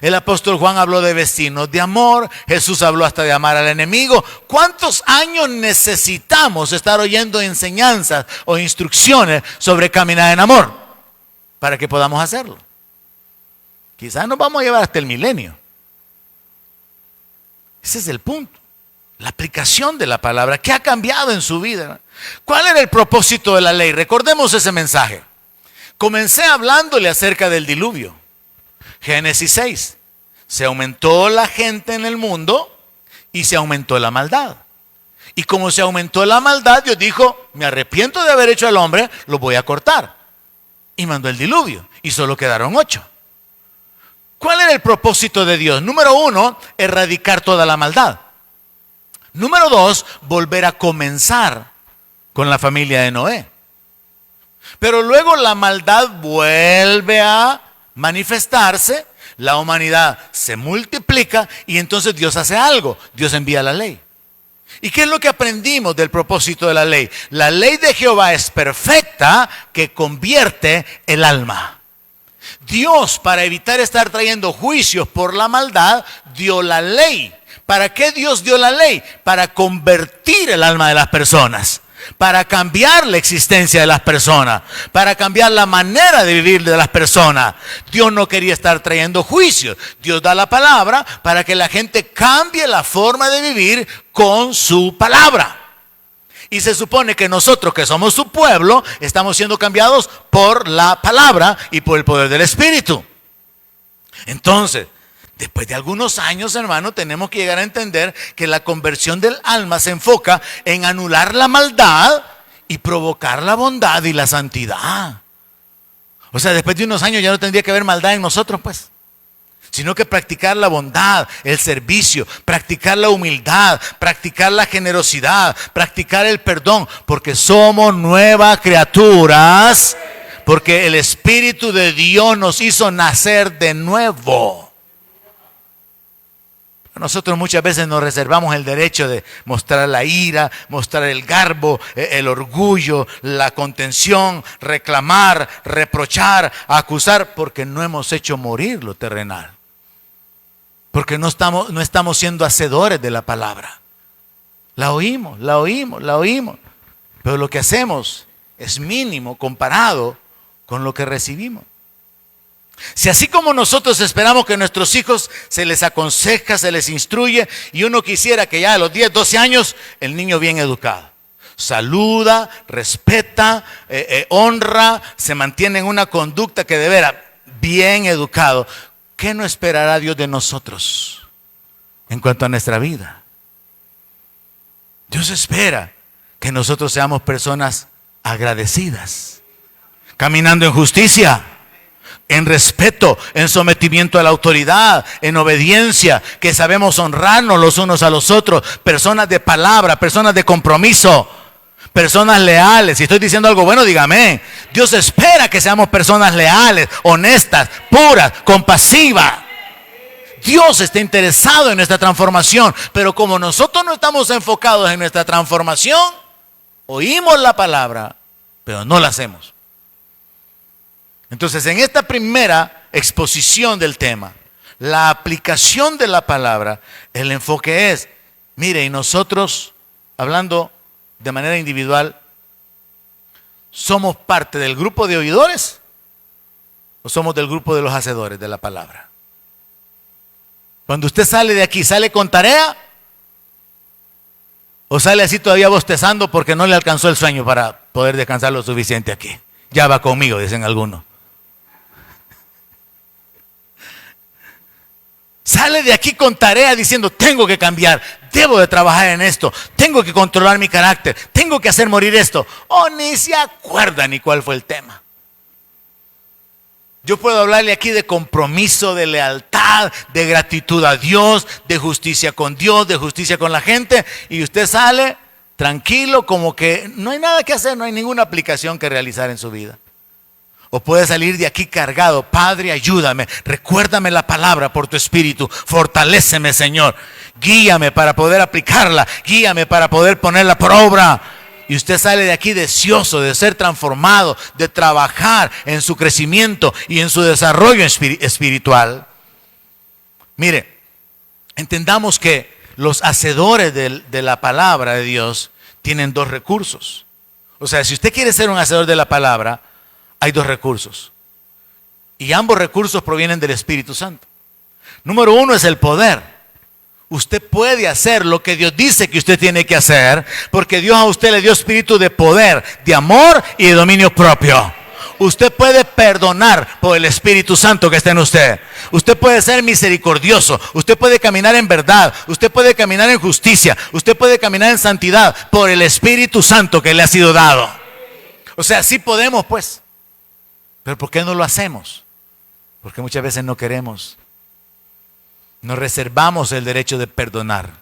El apóstol Juan habló de vecinos de amor. Jesús habló hasta de amar al enemigo. ¿Cuántos años necesitamos estar oyendo enseñanzas o instrucciones sobre caminar en amor para que podamos hacerlo? Quizás nos vamos a llevar hasta el milenio. Ese es el punto. La aplicación de la palabra. ¿Qué ha cambiado en su vida? ¿Cuál era el propósito de la ley? Recordemos ese mensaje. Comencé hablándole acerca del diluvio. Génesis 6. Se aumentó la gente en el mundo y se aumentó la maldad. Y como se aumentó la maldad, Dios dijo, me arrepiento de haber hecho al hombre, lo voy a cortar. Y mandó el diluvio. Y solo quedaron 8. ¿Cuál era el propósito de Dios? Número 1, erradicar toda la maldad. Número 2, volver a comenzar con la familia de Noé. Pero luego la maldad vuelve a manifestarse, la humanidad se multiplica y entonces Dios hace algo. Dios envía la ley. ¿Y qué es lo que aprendimos del propósito de la ley? La ley de Jehová es perfecta que convierte el alma. Dios, para evitar estar trayendo juicios por la maldad, dio la ley. ¿Para qué Dios dio la ley? Para convertir el alma de las personas, para cambiar la existencia de las personas, para cambiar la manera de vivir de las personas. Dios no quería estar trayendo juicios. Dios da la palabra para que la gente cambie la forma de vivir con su palabra. Y se supone que nosotros, que somos su pueblo, estamos siendo cambiados por la palabra y por el poder del Espíritu. Entonces, después de algunos años, hermano, tenemos que llegar a entender que la conversión del alma se enfoca en anular la maldad y provocar la bondad y la santidad. O sea, después de unos años ya no tendría que haber maldad en nosotros, pues. Sino que practicar la bondad, el servicio, practicar la humildad, practicar la generosidad, practicar el perdón, porque somos nuevas criaturas, porque el Espíritu de Dios nos hizo nacer de nuevo. Nosotros muchas veces nos reservamos el derecho de mostrar la ira, mostrar el garbo, el orgullo, la contención, reclamar, reprochar, acusar, porque no hemos hecho morir lo terrenal. Porque no estamos siendo hacedores de la palabra. La oímos, pero lo que hacemos es mínimo comparado con lo que recibimos. Si así como nosotros esperamos que a nuestros hijos se les aconseja, se les instruye, y uno quisiera que ya a los 10, 12 años el niño bien educado, saluda, respeta, honra, se mantiene en una conducta que de veras bien educado, ¿qué no esperará Dios de nosotros en cuanto a nuestra vida? Dios espera que nosotros seamos personas agradecidas, caminando en justicia, en respeto, en sometimiento a la autoridad, en obediencia, que sabemos honrarnos los unos a los otros, personas de palabra, personas de compromiso, personas leales. Si estoy diciendo algo bueno, dígame. Dios espera que seamos personas leales, honestas, puras, compasivas. Dios está interesado en nuestra transformación, pero como nosotros no estamos enfocados en nuestra transformación, oímos la palabra, pero no la hacemos. Entonces, en esta primera exposición del tema, la aplicación de la palabra, el enfoque es, mire, y nosotros, hablando de manera individual, ¿somos parte del grupo de oidores o somos del grupo de los hacedores de la palabra? Cuando usted sale de aquí, ¿sale con tarea? ¿O sale así todavía bostezando porque no le alcanzó el sueño para poder descansar lo suficiente aquí? Ya va conmigo, dicen algunos. Sale de aquí con tarea diciendo, tengo que cambiar, debo de trabajar en esto, tengo que controlar mi carácter, tengo que hacer morir esto. O ni se acuerda ni cuál fue el tema. Yo puedo hablarle aquí de compromiso, de lealtad, de gratitud a Dios, de justicia con Dios, de justicia con la gente, y usted sale tranquilo como que no hay nada que hacer, no hay ninguna aplicación que realizar en su vida. O puede salir de aquí cargado, Padre, ayúdame, recuérdame la palabra por tu Espíritu, fortaléceme, Señor, guíame para poder aplicarla, guíame para poder ponerla por obra. Y usted sale de aquí deseoso de ser transformado, de trabajar en su crecimiento y en su desarrollo espiritual. Mire, entendamos que los hacedores de la palabra de Dios tienen dos recursos. O sea, si usted quiere ser un hacedor de la palabra, hay dos recursos. Y ambos recursos provienen del Espíritu Santo. Número uno es el poder. Usted puede hacer lo que Dios dice que usted tiene que hacer, porque Dios a usted le dio espíritu de poder, de amor y de dominio propio. Usted puede perdonar por el Espíritu Santo que está en usted. Usted puede ser misericordioso. Usted puede caminar en verdad. Usted puede caminar en justicia. Usted puede caminar en santidad por el Espíritu Santo que le ha sido dado. O sea, sí podemos, pues. Pero ¿por qué no lo hacemos? Porque muchas veces no queremos. Nos reservamos el derecho de perdonar.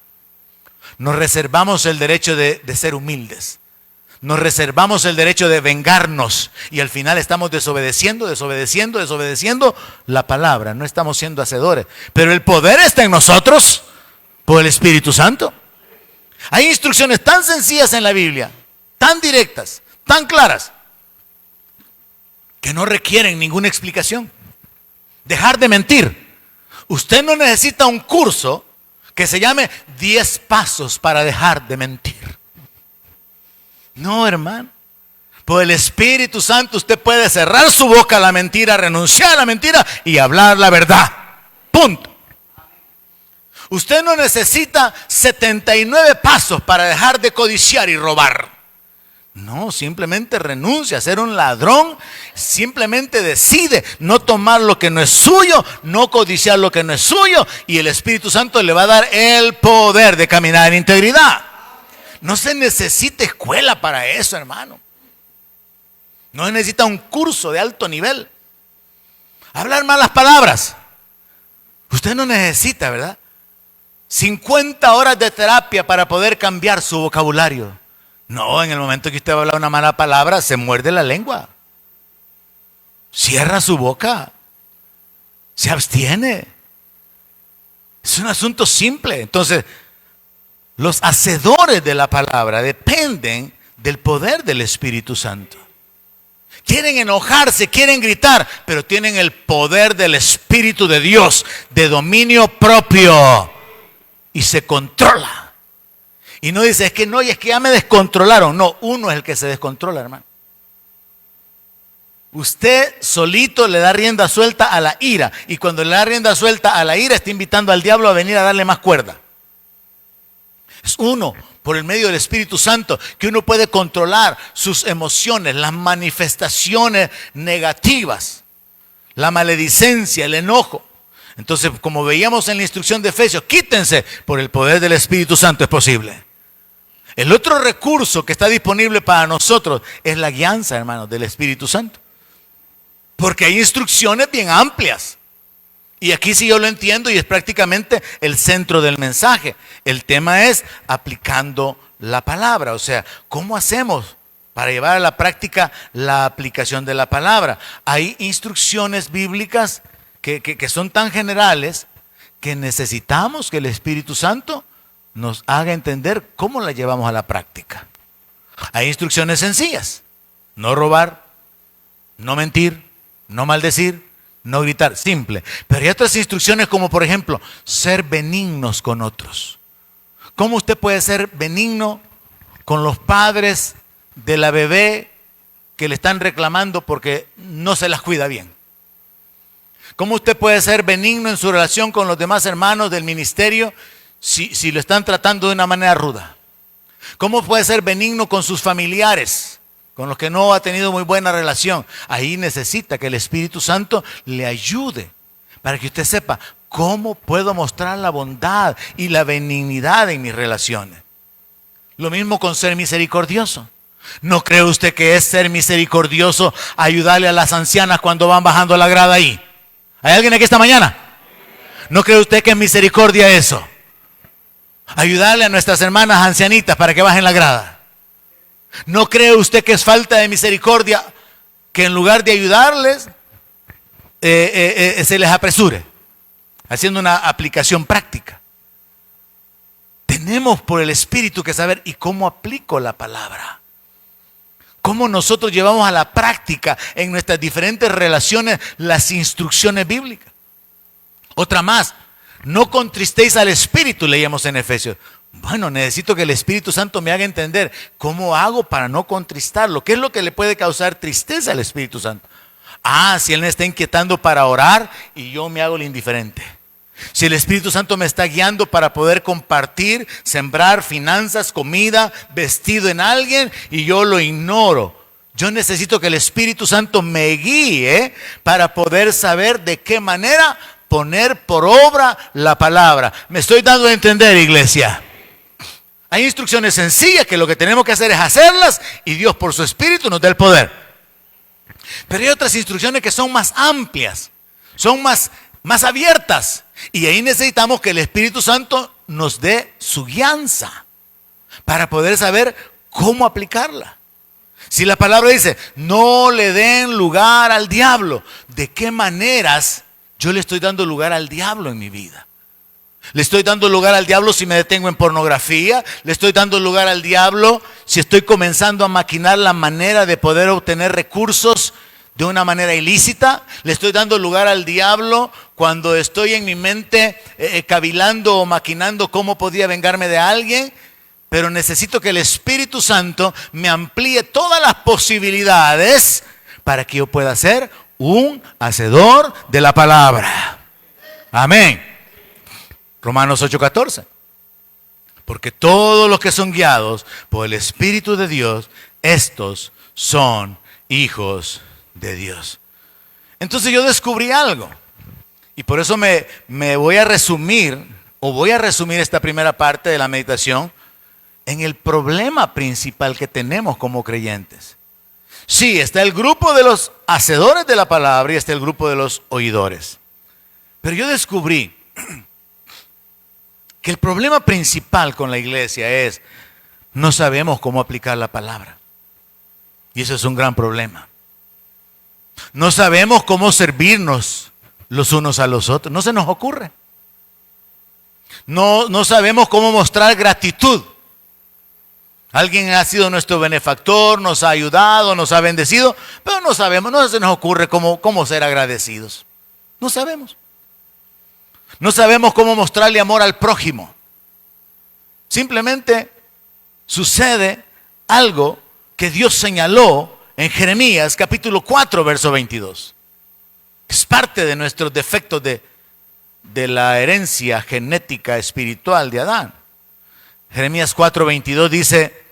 Nos reservamos el derecho de ser humildes. Nos reservamos el derecho de vengarnos. Y al final estamos desobedeciendo la palabra. No estamos siendo hacedores. Pero el poder está en nosotros por el Espíritu Santo. Hay instrucciones tan sencillas en la Biblia, tan directas, tan claras, que no requieren ninguna explicación. Dejar de mentir. Usted no necesita un curso que se llame 10 pasos para dejar de mentir. No, hermano. Por el Espíritu Santo usted puede cerrar su boca a la mentira, renunciar a la mentira y hablar la verdad. Punto. Usted no necesita 79 pasos para dejar de codiciar y robar. No, simplemente renuncia a ser un ladrón, simplemente decide no tomar lo que no es suyo, no codiciar lo que no es suyo, y el Espíritu Santo le va a dar el poder de caminar en integridad. No se necesita escuela para eso, hermano. No se necesita un curso de alto nivel. Hablar malas palabras. Usted no necesita, ¿verdad? 50 horas de terapia para poder cambiar su vocabulario. No, en el momento que usted va a hablar una mala palabra, se muerde la lengua. Cierra su boca. Se abstiene. Es un asunto simple. Entonces, los hacedores de la palabra dependen del poder del Espíritu Santo. Quieren enojarse, quieren gritar, pero tienen el poder del Espíritu de Dios, de dominio propio. Y se controla. Y no dice, es que no, y es que ya me descontrolaron. No, uno es el que se descontrola, hermano. Usted solito le da rienda suelta a la ira. Y cuando le da rienda suelta a la ira, está invitando al diablo a venir a darle más cuerda. Es uno, por el medio del Espíritu Santo, que uno puede controlar sus emociones, las manifestaciones negativas, la maledicencia, el enojo. Entonces, como veíamos en la instrucción de Efesios, quítense, por el poder del Espíritu Santo es posible. El otro recurso que está disponible para nosotros es la guianza, hermanos, del Espíritu Santo. Porque hay instrucciones bien amplias. Y aquí sí yo lo entiendo y es prácticamente el centro del mensaje. El tema es aplicando la palabra. O sea, ¿cómo hacemos para llevar a la práctica la aplicación de la palabra? Hay instrucciones bíblicas que son tan generales que necesitamos que el Espíritu Santo nos haga entender cómo la llevamos a la práctica. Hay instrucciones sencillas. No robar, no mentir, no maldecir, no gritar, simple. Pero hay otras instrucciones como por ejemplo, ser benignos con otros. ¿Cómo usted puede ser benigno con los padres de la bebé que le están reclamando porque no se las cuida bien? ¿Cómo usted puede ser benigno en su relación con los demás hermanos del ministerio si lo están tratando de una manera ruda? ¿Cómo puede ser benigno con sus familiares, con los que no ha tenido muy buena relación? Ahí necesita que el Espíritu Santo le ayude para que usted sepa cómo puedo mostrar la bondad y la benignidad en mis relaciones. Lo mismo con ser misericordioso. ¿No cree usted que es ser misericordioso ayudarle a las ancianas cuando van bajando la grada ahí? ¿Hay alguien aquí esta mañana? ¿No cree usted que es misericordia eso? Ayudarle a nuestras hermanas ancianitas para que bajen la grada. ¿No cree usted que es falta de misericordia que en lugar de ayudarles se les apresure? Haciendo una aplicación práctica. Tenemos por el Espíritu que saber ¿y cómo aplico la palabra? ¿Cómo nosotros llevamos a la práctica en nuestras diferentes relaciones las instrucciones bíblicas? Otra más, no contristéis al Espíritu, leíamos en Efesios. Bueno, necesito que el Espíritu Santo me haga entender cómo hago para no contristarlo. ¿Qué es lo que le puede causar tristeza al Espíritu Santo? Si Él me está inquietando para orar y yo me hago el indiferente. Si el Espíritu Santo me está guiando para poder compartir, sembrar finanzas, comida, vestido en alguien y yo lo ignoro. Yo necesito que el Espíritu Santo me guíe para poder saber de qué manera poner por obra la palabra. ¿Me estoy dando a entender, iglesia? Hay instrucciones sencillas que lo que tenemos que hacer es hacerlas y Dios por su Espíritu nos da el poder. Pero hay otras instrucciones que son más amplias, son más abiertas. Y ahí necesitamos que el Espíritu Santo nos dé su guianza para poder saber cómo aplicarla. Si la palabra dice, no le den lugar al diablo, ¿de qué maneras yo le estoy dando lugar al diablo en mi vida? ¿Le estoy dando lugar al diablo si me detengo en pornografía? ¿Le estoy dando lugar al diablo si estoy comenzando a maquinar la manera de poder obtener recursos de una manera ilícita? ¿Le estoy dando lugar al diablo cuando estoy en mi mente cavilando o maquinando cómo podía vengarme de alguien? Pero necesito que el Espíritu Santo me amplíe todas las posibilidades para que yo pueda ser un hacedor de la palabra. Amén. Romanos 8:14. Porque todos los que son guiados por el Espíritu de Dios, estos son hijos de Dios. Entonces yo descubrí algo. Y por eso me voy a resumir esta primera parte de la meditación en el problema principal que tenemos como creyentes. Sí, está el grupo de los hacedores de la palabra y está el grupo de los oidores. Pero yo descubrí que el problema principal con la iglesia es no sabemos cómo aplicar la palabra. Y eso es un gran problema. No sabemos cómo servirnos los unos a los otros. No se nos ocurre. No sabemos cómo mostrar gratitud. Alguien ha sido nuestro benefactor, nos ha ayudado, nos ha bendecido, pero no sabemos, no se nos ocurre cómo ser agradecidos. No sabemos. No sabemos cómo mostrarle amor al prójimo. Simplemente sucede algo que Dios señaló en Jeremías capítulo 4, verso 22. Es parte de nuestros defectos de la herencia genética espiritual de Adán. Jeremías 4, 22 dice,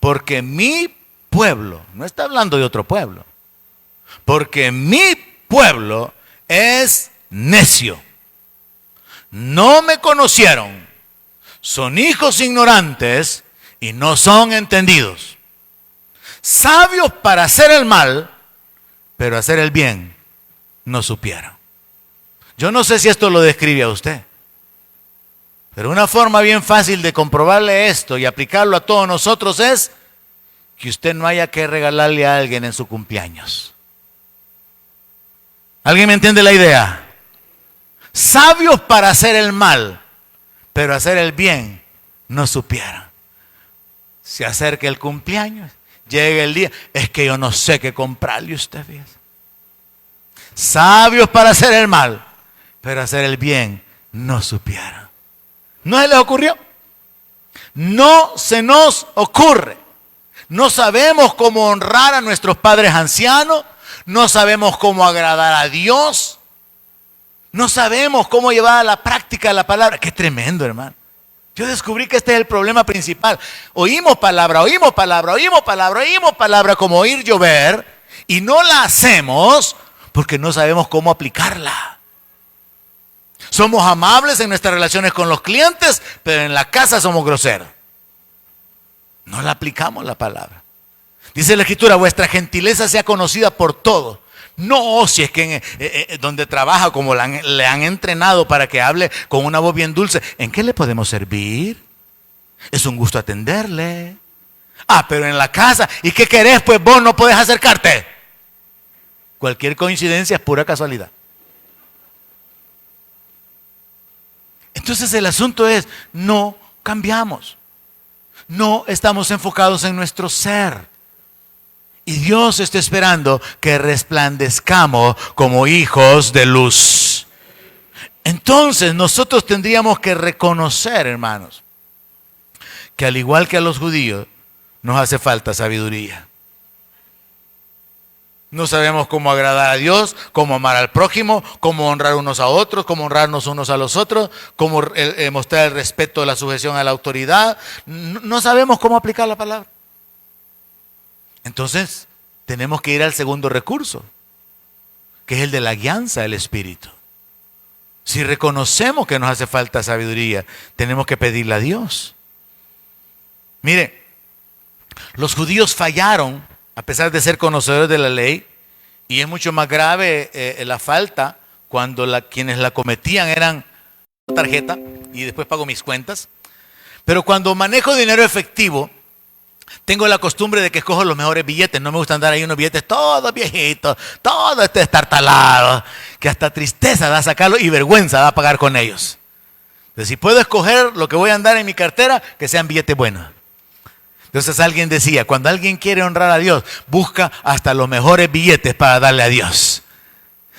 porque mi pueblo, no está hablando de otro pueblo, porque mi pueblo es necio. No me conocieron, son hijos ignorantes y no son entendidos. Sabios para hacer el mal, pero hacer el bien no supieron. Yo no sé si esto lo describe a usted, pero una forma bien fácil de comprobarle esto y aplicarlo a todos nosotros es que usted no haya que regalarle a alguien en su cumpleaños. ¿Alguien me entiende la idea? Sabios para hacer el mal, pero hacer el bien no supieron. Se acerca el cumpleaños, llega el día, es que yo no sé qué comprarle, usted fíjese. Sabios para hacer el mal, pero hacer el bien no supieron. ¿No se les ocurrió? No se nos ocurre. No sabemos cómo honrar a nuestros padres ancianos, no sabemos cómo agradar a Dios, no sabemos cómo llevar a la práctica la palabra. Qué tremendo, hermano. Yo descubrí que este es el problema principal. Oímos palabra como oír llover y no la hacemos porque no sabemos cómo aplicarla. Somos amables en nuestras relaciones con los clientes, pero en la casa somos groseros. No la aplicamos la palabra. Dice la Escritura, vuestra gentileza sea conocida por todos. No, si es que donde trabaja, como le han entrenado para que hable con una voz bien dulce, ¿en qué le podemos servir? Es un gusto atenderle. Pero en la casa, ¿y qué querés? Pues vos no podés acercarte. Cualquier coincidencia es pura casualidad. Entonces el asunto es, no cambiamos. No estamos enfocados en nuestro ser. Y Dios está esperando que resplandezcamos como hijos de luz. Entonces nosotros tendríamos que reconocer, hermanos, que al igual que a los judíos, nos hace falta sabiduría. No sabemos cómo agradar a Dios, cómo amar al prójimo, cómo honrar unos a otros, cómo honrarnos unos a los otros, cómo mostrar el respeto, la sujeción a la autoridad. No sabemos cómo aplicar la palabra. Entonces, tenemos que ir al segundo recurso, que es el de la guianza del Espíritu. Si reconocemos que nos hace falta sabiduría, tenemos que pedirle a Dios. Mire, los judíos fallaron, a pesar de ser conocedores de la ley, y es mucho más grave la falta cuando quienes la cometían eran tarjeta y después pago mis cuentas. Pero cuando manejo dinero efectivo, tengo la costumbre de que escojo los mejores billetes. No me gusta andar ahí unos billetes todos viejitos, todos estartalados, que hasta tristeza da sacarlos y vergüenza da pagar con ellos. Entonces, si puedo escoger lo que voy a andar en mi cartera, que sean billetes buenos. Entonces alguien decía, cuando alguien quiere honrar a Dios, busca hasta los mejores billetes para darle a Dios.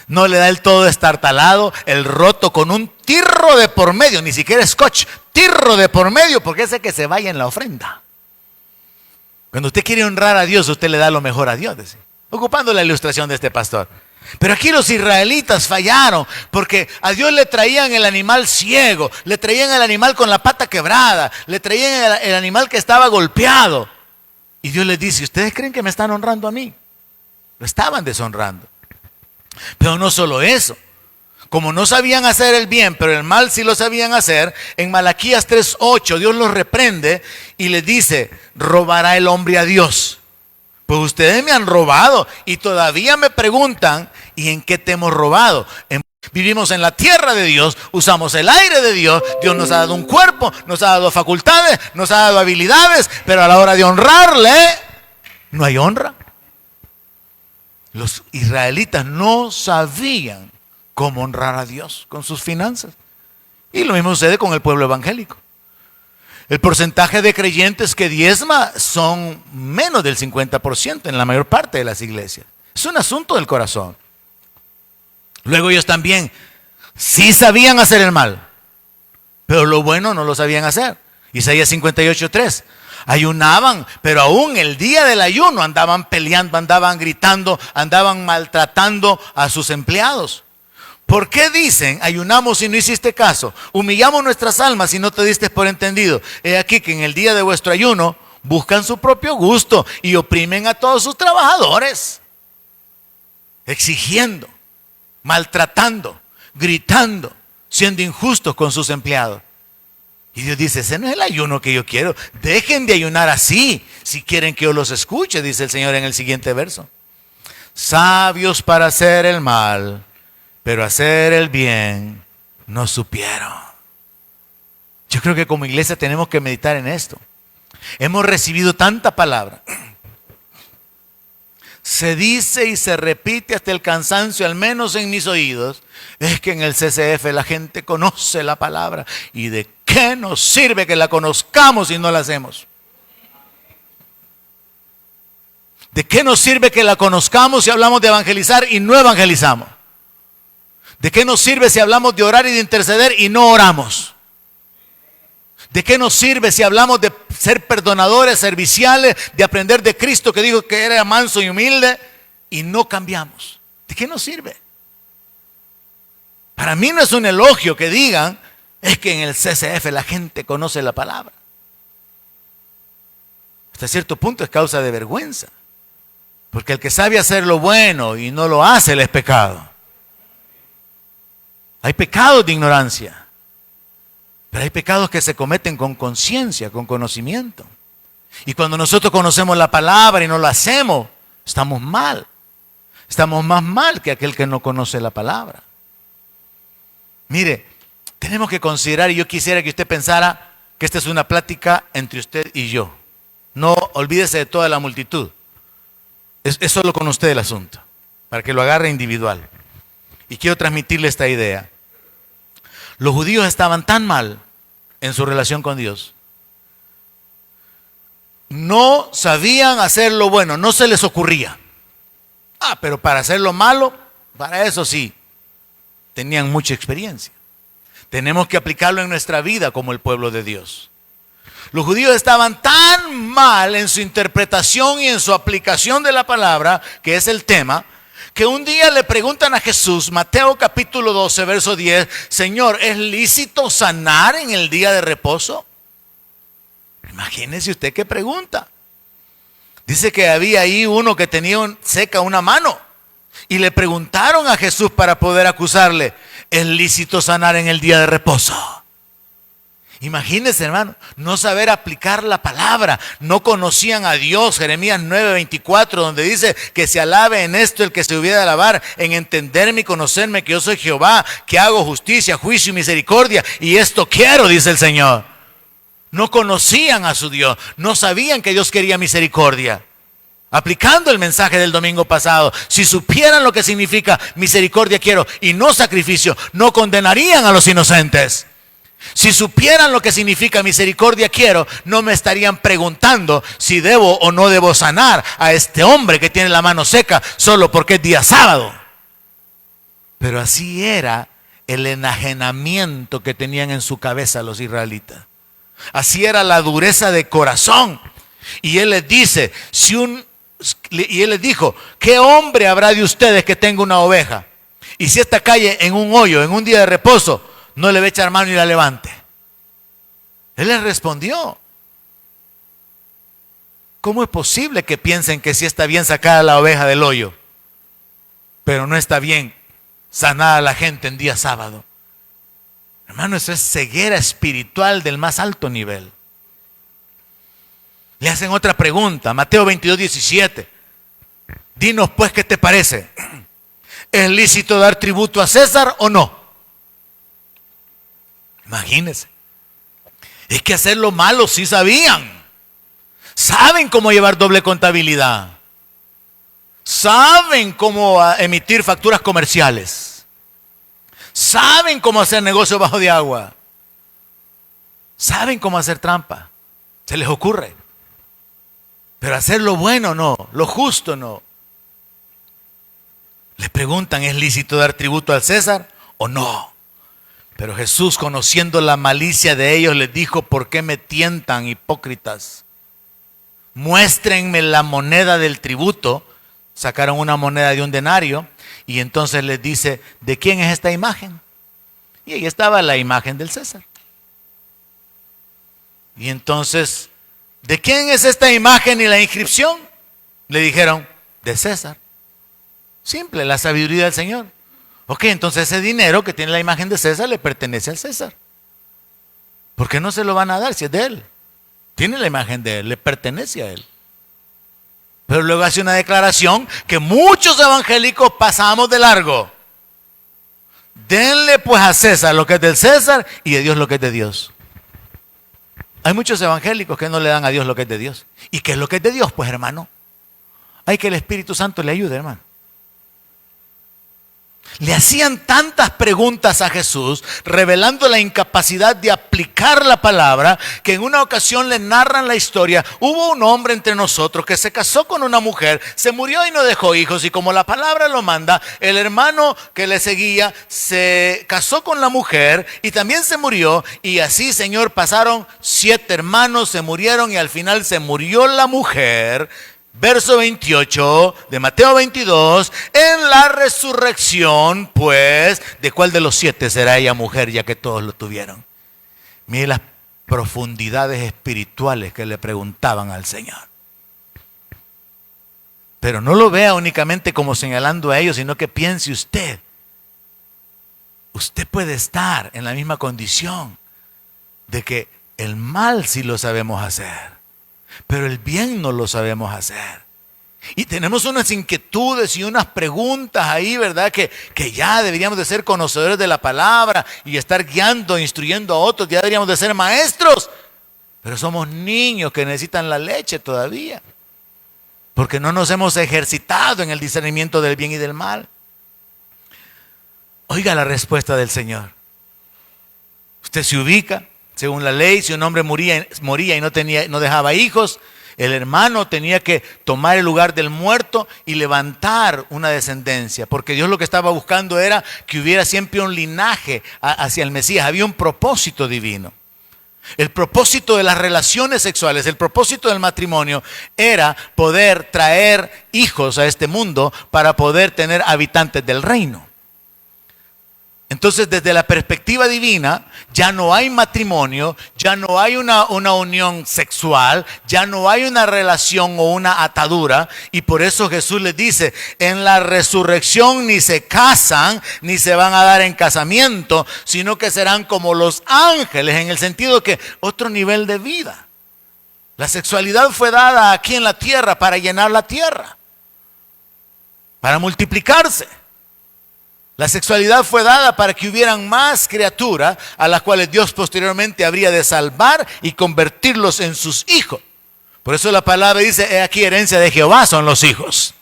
No le da el todo estartalado, el roto con un tirro de por medio, ni siquiera scotch, tirro de por medio, porque ese que se vaya en la ofrenda. Cuando usted quiere honrar a Dios, usted le da lo mejor a Dios, decía, ocupando la ilustración de este pastor. Pero aquí los israelitas fallaron porque a Dios le traían el animal ciego, le traían el animal con la pata quebrada, le traían el animal que estaba golpeado. Y Dios les dice, ¿ustedes creen que me están honrando a mí? Lo estaban deshonrando. Pero no solo eso. Como no sabían hacer el bien, pero el mal sí lo sabían hacer, en Malaquías 3:8 Dios los reprende y les dice, ¿robará el hombre a Dios Pues ustedes me han robado y todavía me preguntan, ¿y en qué te hemos robado? Vivimos en la tierra de Dios, usamos el aire de Dios, Dios nos ha dado un cuerpo, nos ha dado facultades, nos ha dado habilidades, pero a la hora de honrarle, no hay honra. Los israelitas no sabían cómo honrar a Dios con sus finanzas. Y lo mismo sucede con el pueblo evangélico. El porcentaje de creyentes que diezma son menos del 50% en la mayor parte de las iglesias. Es un asunto del corazón. Luego ellos también sí sabían hacer el mal, pero lo bueno no lo sabían hacer. Isaías 58:3. Ayunaban, pero aún el día del ayuno andaban peleando, andaban gritando, andaban maltratando a sus empleados. ¿Por qué dicen, ayunamos y no hiciste caso? Humillamos nuestras almas y no te diste por entendido. He aquí que en el día de vuestro ayuno buscan su propio gusto y oprimen a todos sus trabajadores, exigiendo, maltratando, gritando, siendo injustos con sus empleados. Y Dios dice, ese no es el ayuno que yo quiero. Dejen de ayunar así si quieren que yo los escuche, dice el Señor en el siguiente verso. Sabios para hacer el mal, pero hacer el bien no supieron. Yo creo que como iglesia tenemos que meditar en esto. Hemos recibido tanta palabra. Se dice y se repite hasta el cansancio, al menos en mis oídos, es que en el CCF la gente conoce la palabra. ¿Y de qué nos sirve que la conozcamos si no la hacemos? ¿De qué nos sirve que la conozcamos si hablamos de evangelizar y no evangelizamos? ¿De qué nos sirve si hablamos de orar y de interceder y no oramos? ¿De qué nos sirve si hablamos de ser perdonadores, serviciales, de aprender de Cristo que dijo que era manso y humilde y no cambiamos? ¿De qué nos sirve? Para mí no es un elogio que digan, es que en el CCF la gente conoce la palabra. Hasta cierto punto es causa de vergüenza, porque el que sabe hacer lo bueno y no lo hace, le es pecado. Hay pecados de ignorancia. Pero hay pecados que se cometen con conciencia, con conocimiento. Y cuando nosotros conocemos la palabra y no lo hacemos, estamos mal. Estamos más mal que aquel que no conoce la palabra. Mire, tenemos que considerar, y yo quisiera que usted pensara que esta es una plática entre usted y yo. No olvídese de toda la multitud. Es solo con usted el asunto, para que lo agarre individual. Y quiero transmitirle esta idea. Los judíos estaban tan mal en su relación con Dios. No sabían hacer lo bueno, no se les ocurría. Pero para hacer lo malo, para eso sí, tenían mucha experiencia. Tenemos que aplicarlo en nuestra vida como el pueblo de Dios. Los judíos estaban tan mal en su interpretación y en su aplicación de la palabra, que es el tema, que un día le preguntan a Jesús, Mateo capítulo 12, verso 10, Señor, ¿es lícito sanar en el día de reposo? Imagínese usted qué pregunta. Dice que había ahí uno que tenía seca una mano y le preguntaron a Jesús para poder acusarle, ¿es lícito sanar en el día de reposo? Imagínense, hermano, no saber aplicar la palabra. No conocían a Dios. Jeremías 9:24, donde dice que se alabe en esto el que se hubiera de alabar, en entenderme y conocerme que yo soy Jehová, que hago justicia, juicio y misericordia, y esto quiero, dice el Señor. No conocían a su Dios, no sabían que Dios quería misericordia. Aplicando el mensaje del domingo pasado, si supieran lo que significa misericordia quiero y no sacrificio, no condenarían a los inocentes. Si supieran lo que significa misericordia quiero, no me estarían preguntando si debo o no debo sanar a este hombre que tiene la mano seca solo porque es día sábado. Pero así era el enajenamiento que tenían en su cabeza los israelitas. Así era la dureza de corazón. Y él les dice, y él les dijo, ¿qué hombre habrá de ustedes que tenga una oveja? Y si esta cae en un hoyo, en un día de reposo, no le va a echar mano y la levante. Él les respondió, ¿cómo es posible que piensen que sí está bien sacar a la oveja del hoyo, pero no está bien sanar a la gente en día sábado? Hermano, eso es ceguera espiritual del más alto nivel. Le hacen otra pregunta, Mateo 22:17. Dinos pues qué te parece. ¿Es lícito dar tributo a César o no? Imagínense. Es que hacer lo malo sí sabían. Saben cómo llevar doble contabilidad. Saben cómo emitir facturas comerciales. Saben cómo hacer negocio bajo de agua. Saben cómo hacer trampa. Se les ocurre. Pero hacer lo bueno no, lo justo no. Les preguntan, ¿es lícito dar tributo al César o no? Pero Jesús, conociendo la malicia de ellos, les dijo, ¿por qué me tientan, hipócritas? Muéstrenme la moneda del tributo. Sacaron una moneda de un denario y entonces les dice, ¿de quién es esta imagen? Y ahí estaba la imagen del César. Y entonces, ¿de quién es esta imagen y la inscripción? Le dijeron, de César. Simple, la sabiduría del Señor. Ok, entonces ese dinero que tiene la imagen de César le pertenece al César. ¿Por qué no se lo van a dar si es de él? Tiene la imagen de él, le pertenece a él. Pero luego hace una declaración que muchos evangélicos pasamos de largo. Denle pues a César lo que es del César y de Dios lo que es de Dios. Hay muchos evangélicos que no le dan a Dios lo que es de Dios. ¿Y qué es lo que es de Dios? Pues hermano, hay que el Espíritu Santo le ayude, hermano. Le hacían tantas preguntas a Jesús, revelando la incapacidad de aplicar la palabra, que en una ocasión le narran la historia. Hubo un hombre entre nosotros que se casó con una mujer, se murió y no dejó hijos, y como la palabra lo manda, el hermano que le seguía se casó con la mujer y también se murió, y así, Señor, pasaron 7 hermanos, se murieron y al final se murió la mujer. Verso 28 de Mateo 22, en la resurrección, pues, ¿de cuál de los 7 será ella mujer, ya que todos lo tuvieron? Mire las profundidades espirituales que le preguntaban al Señor. Pero no lo vea únicamente como señalando a ellos, sino que piense usted. Usted puede estar en la misma condición de que el mal sí lo sabemos hacer, pero el bien no lo sabemos hacer. Y tenemos unas inquietudes y unas preguntas ahí, ¿verdad? Que ya deberíamos de ser conocedores de la palabra y estar guiando, instruyendo a otros. Ya deberíamos de ser maestros. Pero somos niños que necesitan la leche todavía. Porque no nos hemos ejercitado en el discernimiento del bien y del mal. Oiga la respuesta del Señor. Usted se ubica. Según la ley, si un hombre moría y no dejaba hijos, el hermano tenía que tomar el lugar del muerto y levantar una descendencia, porque Dios lo que estaba buscando era que hubiera siempre un linaje hacia el Mesías. Había un propósito divino. El propósito de las relaciones sexuales, el propósito del matrimonio era poder traer hijos a este mundo para poder tener habitantes del reino. Entonces, desde la perspectiva divina, ya no hay matrimonio, ya no hay una unión sexual, ya no hay una relación o una atadura. Y por eso Jesús les dice, en la resurrección ni se casan, ni se van a dar en casamiento, sino que serán como los ángeles, en el sentido que otro nivel de vida. La sexualidad fue dada aquí en la tierra para llenar la tierra, para multiplicarse. La sexualidad fue dada para que hubieran más criaturas a las cuales Dios posteriormente habría de salvar y convertirlos en sus hijos. Por eso la palabra dice, he aquí herencia de Jehová son los hijos.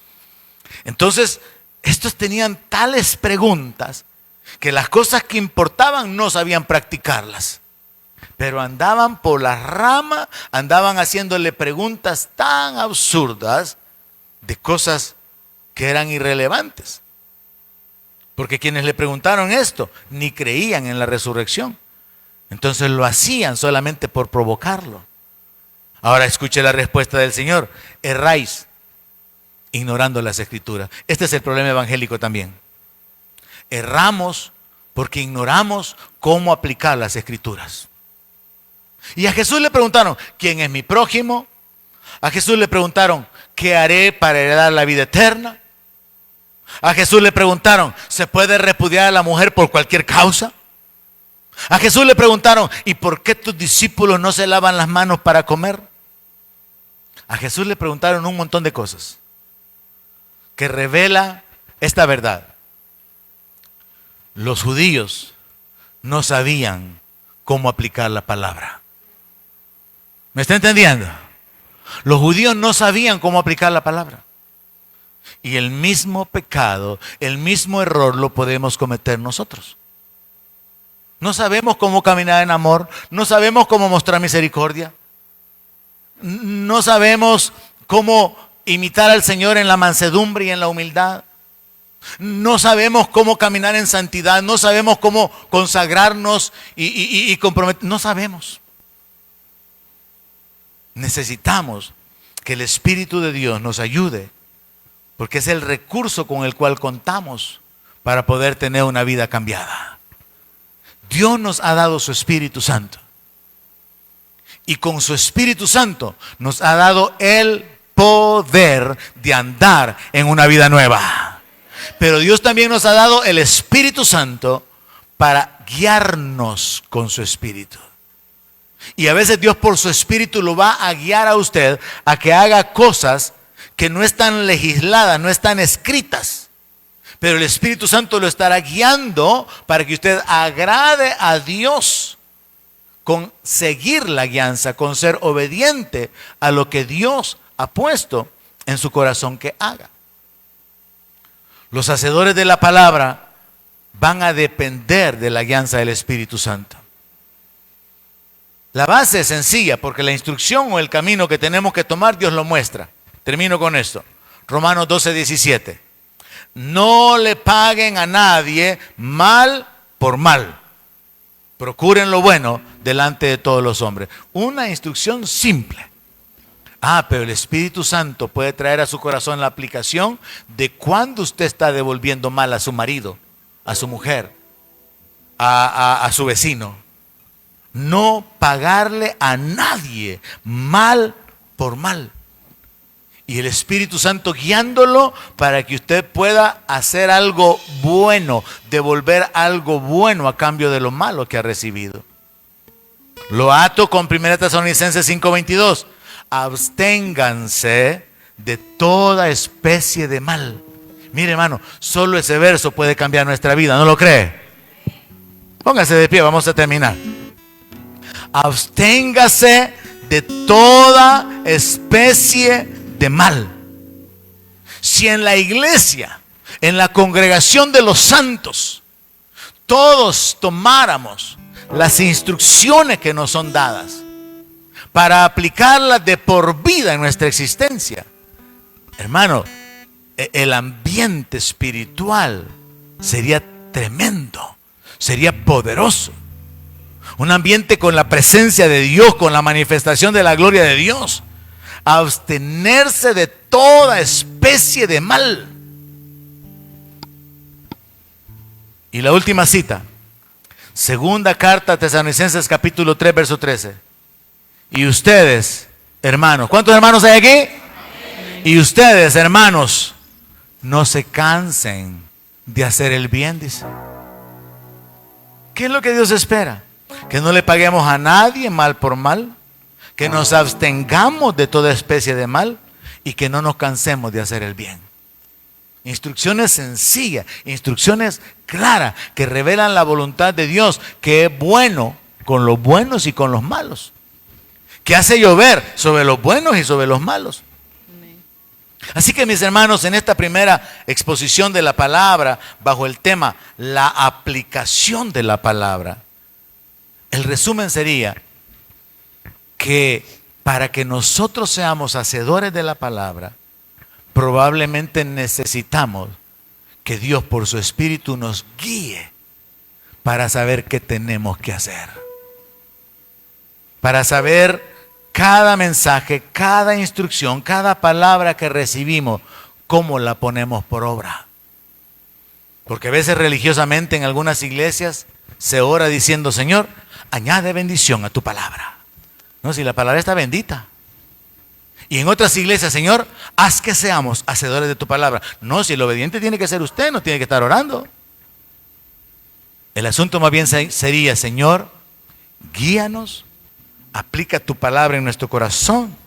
Entonces, estos tenían tales preguntas que las cosas que importaban no sabían practicarlas. Pero andaban por la rama, andaban haciéndole preguntas tan absurdas de cosas que eran irrelevantes. Porque quienes le preguntaron esto ni creían en la resurrección. Entonces lo hacían solamente por provocarlo. Ahora escuche la respuesta del Señor. Erráis ignorando las Escrituras. Este es el problema evangélico también. Erramos porque ignoramos cómo aplicar las Escrituras. Y a Jesús le preguntaron, ¿quién es mi prójimo? A Jesús le preguntaron, ¿qué haré para heredar la vida eterna? A Jesús le preguntaron, ¿se puede repudiar a la mujer por cualquier causa? A Jesús le preguntaron, ¿y por qué tus discípulos no se lavan las manos para comer? A Jesús le preguntaron un montón de cosas. que revela esta verdad. Los judíos no sabían cómo aplicar la palabra. ¿Me está entendiendo? Los judíos no sabían cómo aplicar la palabra. Y el mismo pecado, el mismo error lo podemos cometer nosotros. No sabemos cómo caminar en amor, no sabemos cómo mostrar misericordia, no sabemos cómo imitar al Señor en la mansedumbre y en la humildad. No sabemos cómo caminar en santidad, no sabemos cómo consagrarnos y comprometer. No sabemos. Necesitamos que el Espíritu de Dios nos ayude, porque es el recurso con el cual contamos para poder tener una vida cambiada. Dios nos ha dado su Espíritu Santo. Y con su Espíritu Santo nos ha dado el poder de andar en una vida nueva. Pero Dios también nos ha dado el Espíritu Santo para guiarnos con su Espíritu. Y a veces Dios por su Espíritu lo va a guiar a usted a que haga cosas que no están legisladas, no están escritas. Pero el Espíritu Santo lo estará guiando para que usted agrade a Dios con seguir la guianza, con ser obediente a lo que Dios ha puesto en su corazón que haga. Los hacedores de la palabra van a depender de la guianza del Espíritu Santo. La base es sencilla, porque la instrucción o el camino que tenemos que tomar, Dios lo muestra. Termino con esto. Romanos 12:17. No le paguen a nadie mal por mal. Procuren lo bueno delante de todos los hombres. Una instrucción simple. Pero el Espíritu Santo puede traer a su corazón la aplicación de cuando usted está devolviendo mal a su marido, a su mujer, a su vecino. No pagarle a nadie mal por mal. Y el Espíritu Santo guiándolo para que usted pueda hacer algo bueno, devolver algo bueno a cambio de lo malo que ha recibido. Lo ato con 1 Tesalonicenses 5:22. Absténganse de toda especie de mal. Mire, hermano, solo ese verso puede cambiar nuestra vida, ¿no lo cree? Póngase de pie, vamos a terminar. Absténgase de toda especie de mal. Si en la iglesia, en la congregación de los santos, todos tomáramos las instrucciones que nos son dadas para aplicarlas de por vida en nuestra existencia, hermano, el ambiente espiritual sería tremendo, sería poderoso. Un ambiente con la presencia de Dios, con la manifestación de la gloria de Dios. Abstenerse de toda especie de mal. Y la última cita, segunda carta a Tesalonicenses capítulo 3, verso 13. Y ustedes, hermanos, ¿cuántos hermanos hay aquí? Amén. Y ustedes, hermanos, no se cansen de hacer el bien, dice. ¿Qué es lo que Dios espera? Que no le paguemos a nadie mal por mal, que nos abstengamos de toda especie de mal y que no nos cansemos de hacer el bien. Instrucciones sencillas, instrucciones claras que revelan la voluntad de Dios, que es bueno con los buenos y con los malos, que hace llover sobre los buenos y sobre los malos. Así que, mis hermanos, en esta primera exposición de la palabra, bajo el tema la aplicación de la palabra, el resumen sería que para que nosotros seamos hacedores de la palabra, probablemente necesitamos que Dios por su Espíritu nos guíe para saber qué tenemos que hacer. Para saber cada mensaje, cada instrucción, cada palabra que recibimos, cómo la ponemos por obra. Porque a veces religiosamente en algunas iglesias se ora diciendo: Señor, añade bendición a tu palabra. No, si la palabra está bendita. Y en otras iglesias: Señor, haz que seamos hacedores de tu palabra. No, si el obediente tiene que ser usted, no tiene que estar orando. El asunto más bien sería: Señor, guíanos, aplica tu palabra en nuestro corazón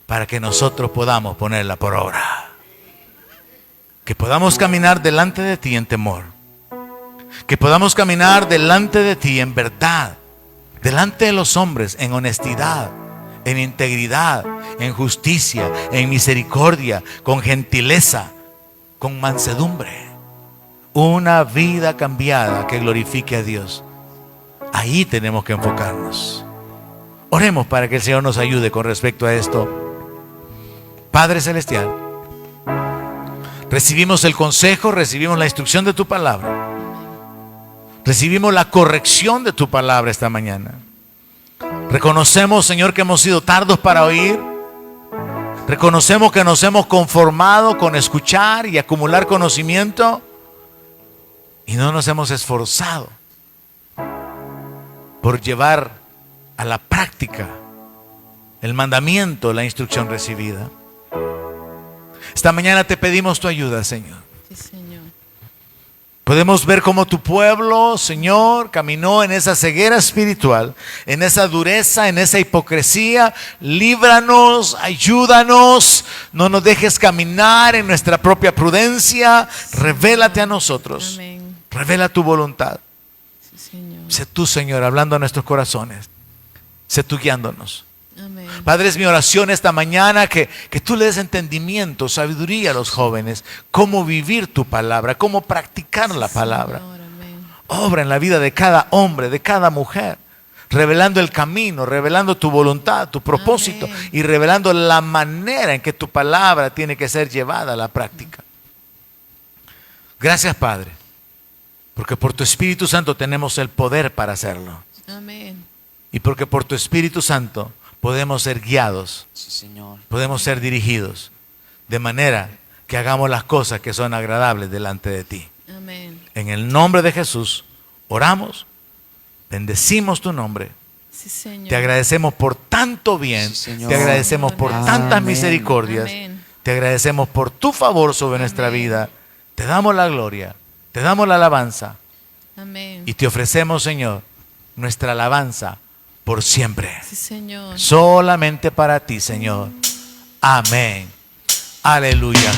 para que nosotros podamos ponerla por obra. Que podamos caminar delante de ti en temor. Que podamos caminar delante de ti en verdad. Delante de los hombres en honestidad, en integridad, en justicia, en misericordia, con gentileza, con mansedumbre. Una vida cambiada que glorifique a Dios. Ahí tenemos que enfocarnos. Oremos para que el Señor nos ayude con respecto a esto. Padre Celestial, recibimos el consejo, recibimos la instrucción de tu palabra. Recibimos la corrección de tu palabra esta mañana. Reconocemos, Señor, que hemos sido tardos para oír. Reconocemos que nos hemos conformado con escuchar y acumular conocimiento y no nos hemos esforzado por llevar a la práctica el mandamiento, la instrucción recibida. Esta mañana te pedimos tu ayuda, Señor. Sí, Señor. Podemos ver cómo tu pueblo, Señor, caminó en esa ceguera espiritual, en esa dureza, en esa hipocresía. Líbranos, ayúdanos, no nos dejes caminar en nuestra propia prudencia. Revélate a nosotros. Amén. Revela tu voluntad. Sí, Señor. Sé tú, Señor, hablando a nuestros corazones. Sé tú guiándonos. Amén. Padre, es mi oración esta mañana que tú le des entendimiento, sabiduría a los jóvenes, cómo vivir tu palabra, cómo practicar la palabra. Señor, amén. Obra en la vida de cada hombre, de cada mujer, revelando el camino, revelando tu voluntad, tu propósito. Amén. Y revelando la manera en que tu palabra tiene que ser llevada a la práctica. Gracias, Padre, porque por tu Espíritu Santo tenemos el poder para hacerlo. Amén. Y porque por tu Espíritu Santo podemos ser guiados, Sí, Señor. podemos ser dirigidos, de manera que hagamos las cosas que son agradables delante de ti. Amén. En el nombre de Jesús Oramos, bendecimos tu nombre. Sí, Señor. Te agradecemos por tanto bien, Sí, Señor. te agradecemos por Amén. tantas Amén. misericordias, Amén. te agradecemos por tu favor sobre nuestra Amén. vida. Te damos la gloria, te damos la alabanza Amén. y te ofrecemos, Señor, nuestra alabanza por siempre. Sí, Señor. Solamente para ti, Señor. Amén. Aleluya.